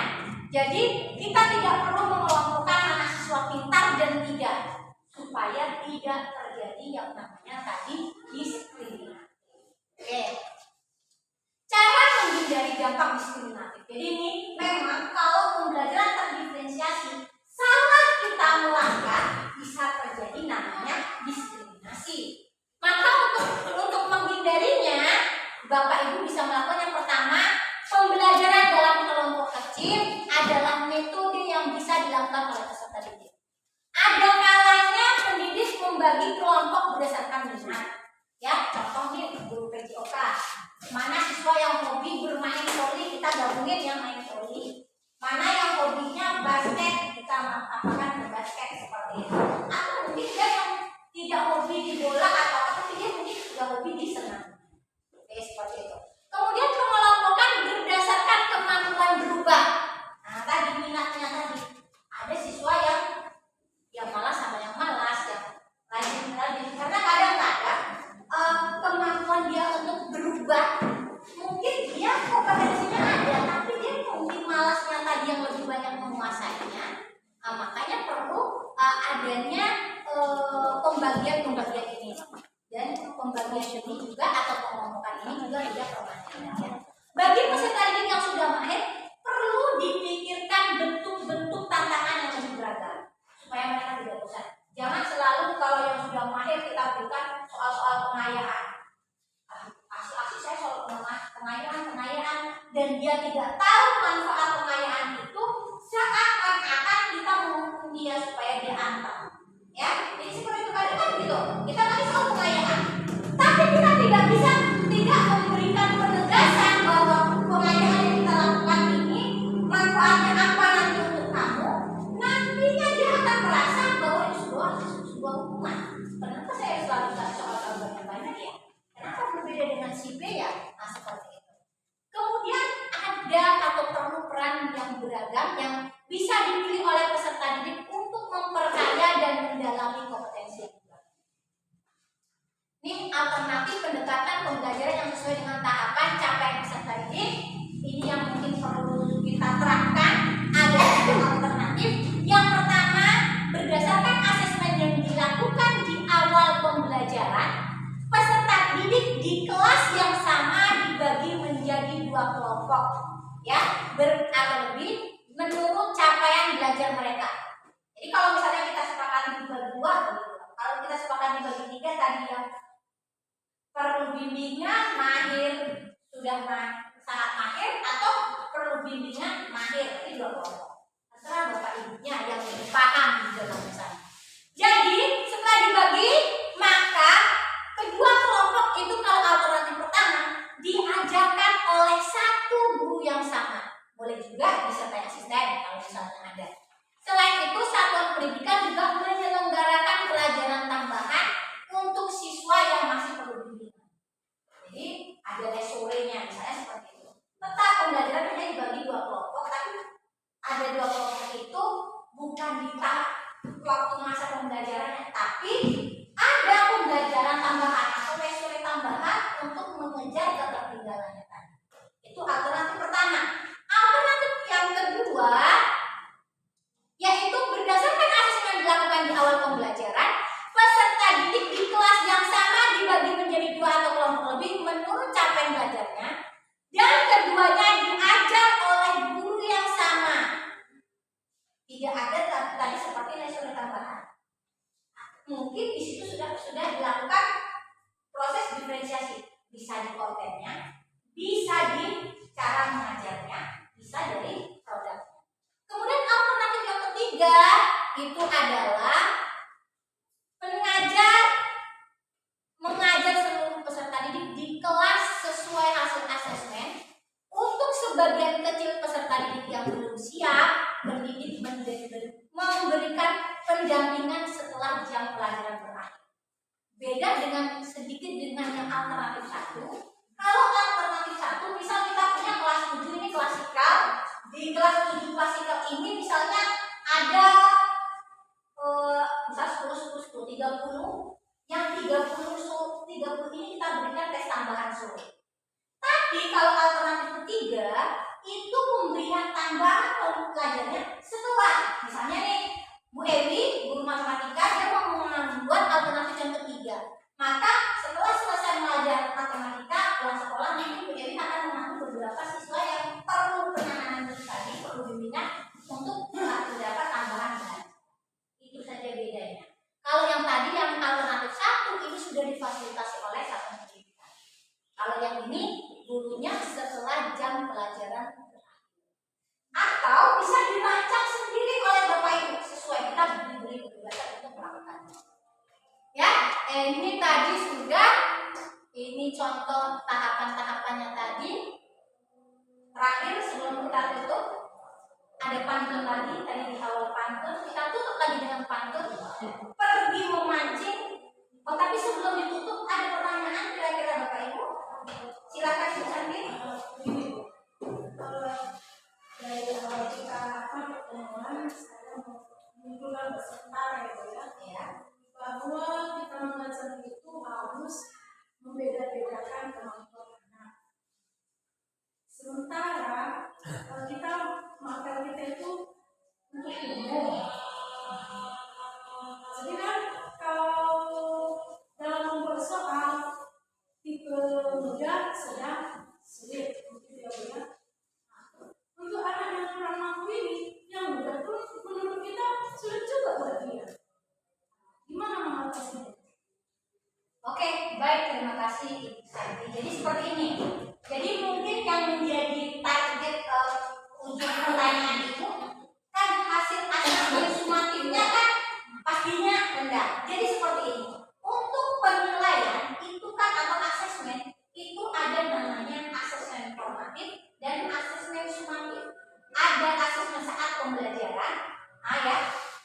jadi kita tidak perlu mengelompokkan mana siswa pintar dan tidak, supaya tidak terjadi yang namanya tadi diskriminasi. Oke. Cara menghindari dampak diskriminatif. Jadi ini memang kalau pembelajaran terdiferensiasi salah kita melanggar, pembagian ini, dan pembagian ini juga atau pengelompokan ini juga tidak permanen. Bagi peserta didik yang sudah mahir, perlu dipikirkan bentuk-bentuk tantangan yang lebih beragam supaya mereka tidak bosan. Jangan selalu kalau yang sudah mahir kita berikan soal-soal pengayaan. Asik-asik saya soal pengayaan dan dia tidak tahu manfaat pengayaan itu, seakan-akan kita menghukum dia supaya dia anteng. Ya, jadi seperti itu kan gitu. Kita tadi soal pengayaan, tapi kita tidak bisa tidak memberikan penegasan bahwa pengayaan yang kita lakukan ini manfaatnya apa nanti untuk kamu. Nantinya dia akan merasa bahwa itu sebuah hukuman. Kenapa saya selalu kasih soal banyak ya? Kenapa berbeda dengan si B ya? Nah, seperti itu. Kemudian ada atau perlu peran yang beragam yang bisa dipilih oleh peserta didik untuk memperkaya dan mendalami kompetensi yang beragam. Ini alternatif pendekatan pembelajaran yang sesuai dengan tahapan capaian peserta didik. Ini yang mungkin perlu kita terapkan. Ada tiga alternatif. Yang pertama, berdasarkan asesmen yang dilakukan di awal pembelajaran, peserta didik di kelas yang sama dibagi menjadi dua kelompok, ya, atau lebih menurut capaian belajar mereka. Jadi kalau misalnya kita sepakati dibagi dua, kalau kita sepakati dibagi tiga tadi yang perlu bimbingan mahir sudah sangat mahir atau perlu bimbingan mahir, itu dua kelompok. Terserah bapak ibunya yang lebih paham di dalam sana. Jadi setelah dibagi, maka kedua kelompok itu kalau alternatif pertama diajarkan oleh satu guru yang sama. Boleh juga disertai asisten kalau misalnya ada. Selain itu, satuan pendidikan juga menyelenggarakan pelajaran tambahan untuk siswa yang masih perlu bimbingan. Jadi ada les sorenya misalnya seperti itu. Tetap pembelajaran hanya dibagi dua kelompok, tapi ada dua kelompok itu bukan di tahap waktu masa pembelajarannya, tapi ada pembelajaran tambahan atau les sore tambahan untuk mengejar ketertinggalannya tadi. Itu alternatif pertama. Alternatif yang kedua yaitu berdasarkan asesmen yang dilakukan di awal pembelajaran, peserta didik di kelas yang sama dibagi menjadi dua atau kelompok lebih menurut capaian belajarnya, dan keduanya diajar oleh guru yang sama. Tidak ada tadi seperti les sore tambahan. Mungkin di situ sudah dilakukan proses diferensiasi, bisa di kontennya, bisa di cara mengajarnya, bisa dari produknya. Kemudian alternatif yang ketiga itu adalah mengajar seluruh peserta didik di kelas sesuai hasil asesmen. Untuk sebagian kecil peserta didik yang belum siap, pendidik memberikan pendampingan setelah jam pelajaran berakhir. Beda dengan sedikit dengan yang alternatif satu. Kalau alternatif satu, misal kita punya kelas 7 ini klasikal. Di kelas 7 klasikal ini misalnya ada misal 10, 30. Yang 30 ini kita berikan tes tambahan sore. Tapi kalau alternatif ketiga, itu pemberian tambahan pelajarannya setelah, misalnya nih Bu Ewi, guru matematika, dia mau membuat alternatif yang ketiga. Maka setelah selesai belajar matematika, pulang sekolah, nanti Bu Ewi akan mengambil beberapa siswa yang perlu penanganan tadi, perlu bimbingan untuk mendapat tambahan belajar. Itu saja bedanya. Kalau yang tadi yang alternatif satu ini sudah difasilitasi oleh satuan pendidikan. Kalau yang ini gurunya setelah jam pelajaran berakhir. Atau bisa dirancang sendiri oleh Bapak Ibu sesuai, kita diberi kebebasan untuk melakukannya. Ya, ini tadi sudah, ini contoh tahapan-tahapannya tadi. Terakhir sebelum kita tutup, ada pantun lagi tadi di awal pantun. Kita tutup lagi dengan pantun. Pergi memancing. Oh, tapi sebelum ditutup ada pertanyaan kira-kira Bapak Ibu. Silakan Ibu Santi. Dari awal kita pertemuan, saya mengumpulkan peserta ya, bahwa kita mengajar itu harus membeda-bedakan kemampuan anak. Sementara kita materi kita itu untuk umum. Jadi sedang sulit, begitu ya Bu ya. Untuk anak yang kurang mampu ini, yang mudah pun menurut kita sulit juga buat dia. Gimana mengatasinya? Oke, baik, terima kasih Ibu Santi. Jadi seperti ini. Jadi mungkin yang menjadi target ujian pertanyaan itu kan hasil asesmen sumatifnya kan pastinya rendah. Jadi seperti ini. Untuk penilaian itu kan atau asesmen itu ada namanya asesmen formatif dan asesmen sumatif. Ada asesmen saat pembelajaran, ya,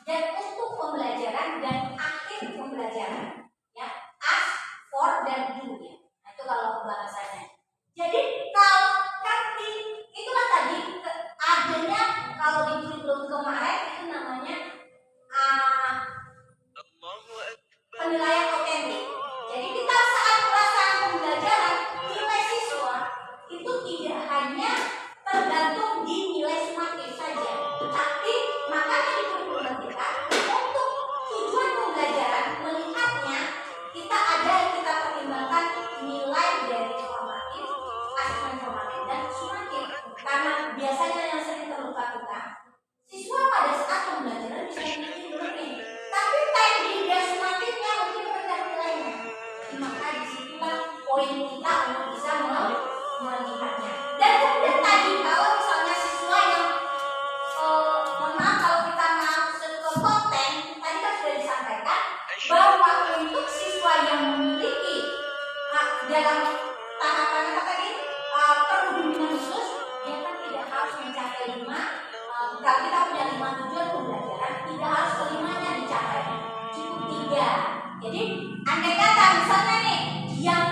dan untuk pembelajaran dan akhir pembelajaran, ya, ask, for, dan do, ya. Nah, itu kalau bahasanya. Jadi kalau kantin itulah tadi adanya kalau di kurikulum kemarin itu namanya penilaian otentik. Jadi kita saat pelaksanaan pembelajaran nilai siswa itu tidak hanya tergantung di nilai sumatif saja, tapi makanya di kurikulum kita untuk tujuan pembelajaran melihatnya kita pertimbangkan nilai dari formatif, asesmen formatif dan sumatif. Karena biasanya yang sering terluka siswa pada saat pembelajaran bisa tinggi, tapi time di dia sumatifnya mungkin rendah nilainya. Maka disitulah poin kita untuk bisa melihatnya. Dan kemudian tadi kalau misalnya siswa yang mohon maaf kalau kita masuk ke konten tadi kan sudah disampaikan bahwa untuk siswa yang memiliki dalam tahapan apa tadi perlu bimbingan khusus dia kan tidak harus mencapai 5. Kalau kita punya 5 tujuan pembelajaran tidak harus kelimanya dicapai, cukup 3. Jadi andai kata misalnya nih yang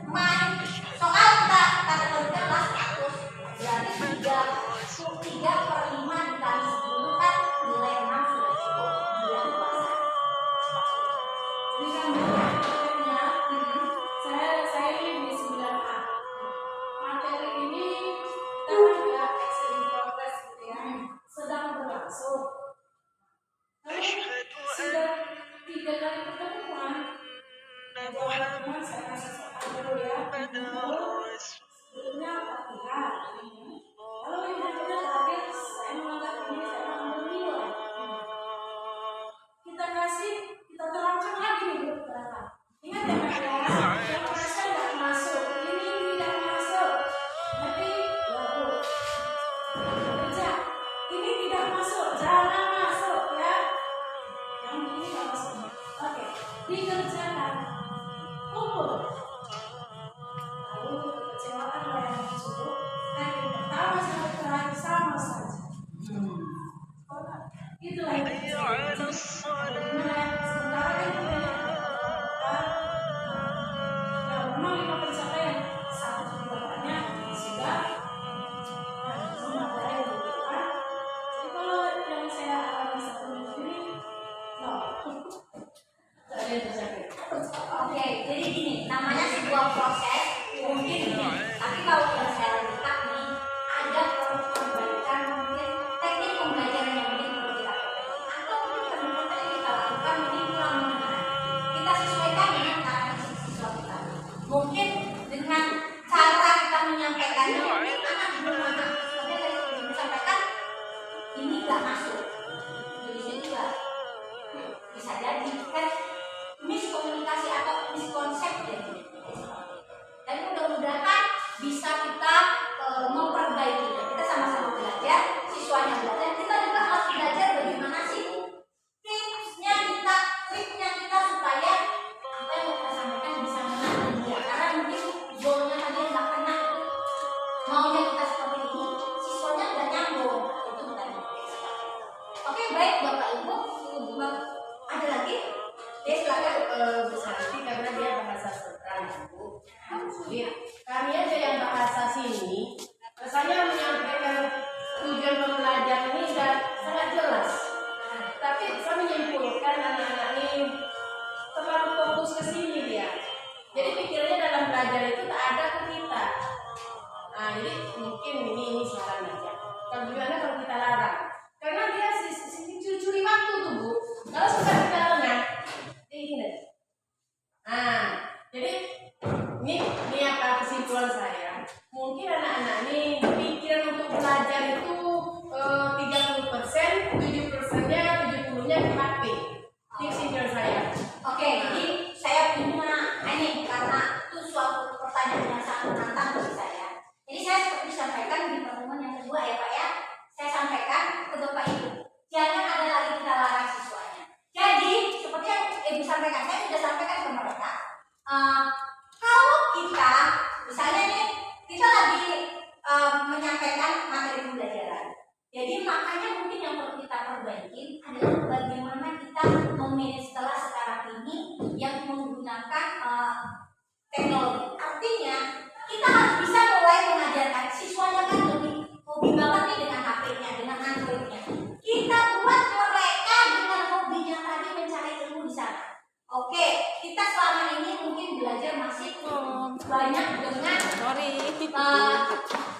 main soal kita kategorikan kelas 100 berarti 3/5 dikali 10 kan nilai 6 sudah cukup dia puasa. Ini kan materinya, saya ini di 9A. Materi ini kita kan juga action in progress gitu ya, sedang berlangsung. Lalu sudah 3 kali pertemuan. Pertemuan saya kasih soal dulu ya. Lalu sebelumnya latihan. Lalu yang akhirnya terakhir saya menganggap ini saya mengambil nilai. Kita terangkan lagi nih beberapa. Ingat ya Kak ya, yang merasa nggak masuk, ini tidak masuk. Nanti lalu kerja, ini tidak masuk, jangan masuk ya. Yang ini nggak masuk. Oke, dikerjakan, kumpul. Lalu kekecewaan yang muncul, ranking pertama sampai terakhir sama saja. Itulah yang terjadi. Sementara kan memang 5 pencapaian satu kegiatannya sudah memadai gitu kan. Jadi kalau yang saya alami 1 minggu ini, tidak ada yang tercapai. Oke, jadi gini, namanya sebuah proses mungkin gini, tapi kalau yang saya lihat nih ada perbaikan mungkin teknik pembelajaran yang mungkin perlu kita perbaiki atau mungkin pendekatan yang kita lakukan mungkin kurang mengenai. Kita sesuaikan dengan karakteristik siswa kita. Mungkin dengan cara kita menyampaikannya mungkin anak belum paham. Sebenarnya dari yang disampaikan ini nggak masuk. Jadi juga bisa jadi kan miskomunikasi atau miskonsep jadi. Dan mudah-mudahan bisa kita memperbaiki. Kita sama-sama belajar, siswanya belajar, kita juga harus belajar bagaimana sih triknya kita supaya apa yang kita sampaikan bisa menarik dia. Karena mungkin goalnya tadi nggak kena itu maunya kita seperti ini, siswanya nggak nyambung. Itu bukan kita. Oke, baik Bapak Ibu, ada lagi? Dia silakan Bu Santi karena dia bahasa sastra Bu. Sulit. Kami aja yang bahasa sini, rasanya menyampaikan tujuan pembelajaran ini sudah sangat jelas. Tapi saya menyimpulkan anak-anak ini terlalu fokus ke sini dia. Jadi pikirnya dalam belajar itu tak ada ke kita. Nah, jadi mungkin ini saran aja. Kalau gimana kalau kita larang? Karena dia curi waktu tuh Bu. Kalau sudah kita lengah, ini. Nah, jadi ini apa kesimpulan saya? Ibu sampaikan, saya sudah sampaikan ke mereka. Kalau kita, misalnya nih, kita lagi menyampaikan materi pembelajaran. Jadi makanya mungkin yang perlu kita perbaiki adalah bagaimana kita memanage setelah sekarang ini yang menggunakan teknologi. Artinya kita harus bisa mulai mengajarkan siswanya kan lebih hobi banget nih dengan HP-nya, dengan Android-nya. Kita buat mereka dengan hobinya tadi mencari ilmu di sana. Oke, kita selama ini mungkin belajar masih banyak dengan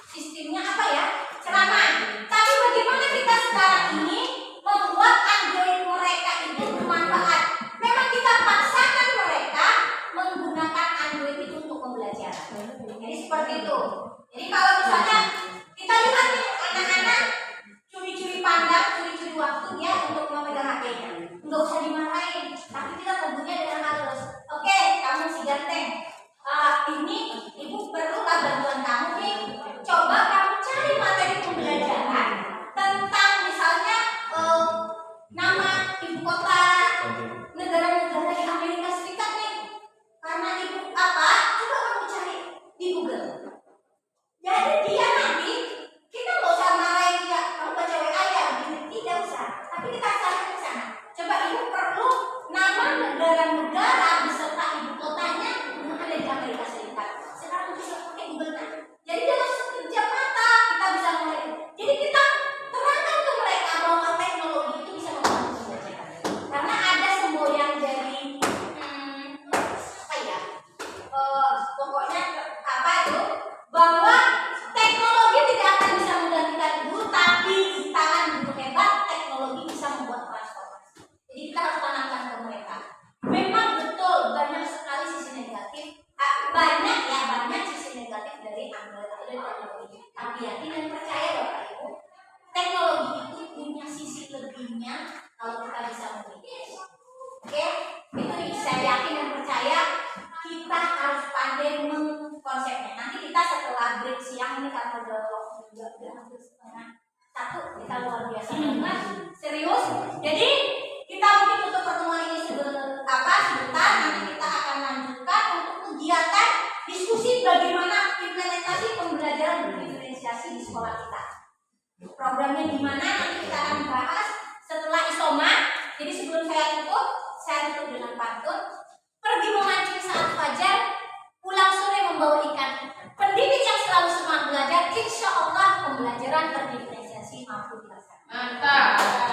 sistemnya apa ya? Ceramah. Tapi bagaimana kita sekarang ini membuat Android mereka itu bermanfaat? Memang kita paksakan mereka menggunakan Android itu untuk pembelajaran. Jadi seperti itu. Jadi kalau misalnya kita lihat nih anak-anak curi-curi pandang, curi-curi waktu ya untuk memegang HP-nya. Nggak usah dimarahin, tapi kita tentunya dengan halus. Oke, kamu si ganteng. Ini ibu perlulah bantuan kamu nih. Coba kamu cari materi pembelajaran tentang misalnya nama ibu kota negara-negara di Amerika Serikat nih. Karena ibu apa? Coba kamu cari di Google. Jadi dia nanti kita nggak usah marahin dia. Kamu baca WA ya, tidak usah. Tapi kita cari ke sana. Coba ibu perlu nama negara-negara beserta ibu kotanya yang ada di Amerika Serikat. Sekarang bisa pakai Google kan? Jadi dalam sekejap mata kita bisa mulai. Jadi kita terangkan ke mereka bahwa teknologi itu bisa membantu pembelajaran. Karena ada semboyan dari apa ya? Pokoknya apa itu? Bahwa teknologi tidak akan bisa menggantikan guru, tapi di tangan guru hebat teknologi bisa membuat transformasi. Jadi kita harus tanamkan ke mereka. Memang betul banyak sekali sisi negatif, banyak sisi negatif dari Android teknologi. Tapi yakin dan percaya Bapak Ibu, teknologi itu punya sisi lebihnya kalau kita bisa memiliki. Oke, itu saya yakin dan percaya kita harus pandai mengkonsepnya. Nanti kita setelah break siang ini karena udah waktu juga udah hampir setengah satu, kita luar biasa banget serius. Jadi kita mungkin tutup pertemuan ini sebentar. Nanti kita akan lanjutkan untuk kegiatan diskusi bagaimana implementasi pembelajaran berdiferensiasi di sekolah kita. Programnya gimana nanti kita akan bahas setelah isoma. Jadi sebelum saya tutup dengan pantun. Pergi memancing saat fajar, pulang sore membawa ikan. Pendidik yang selalu semangat belajar, insya Allah pembelajaran berdiferensiasi mampu dilaksanakan. Mantap.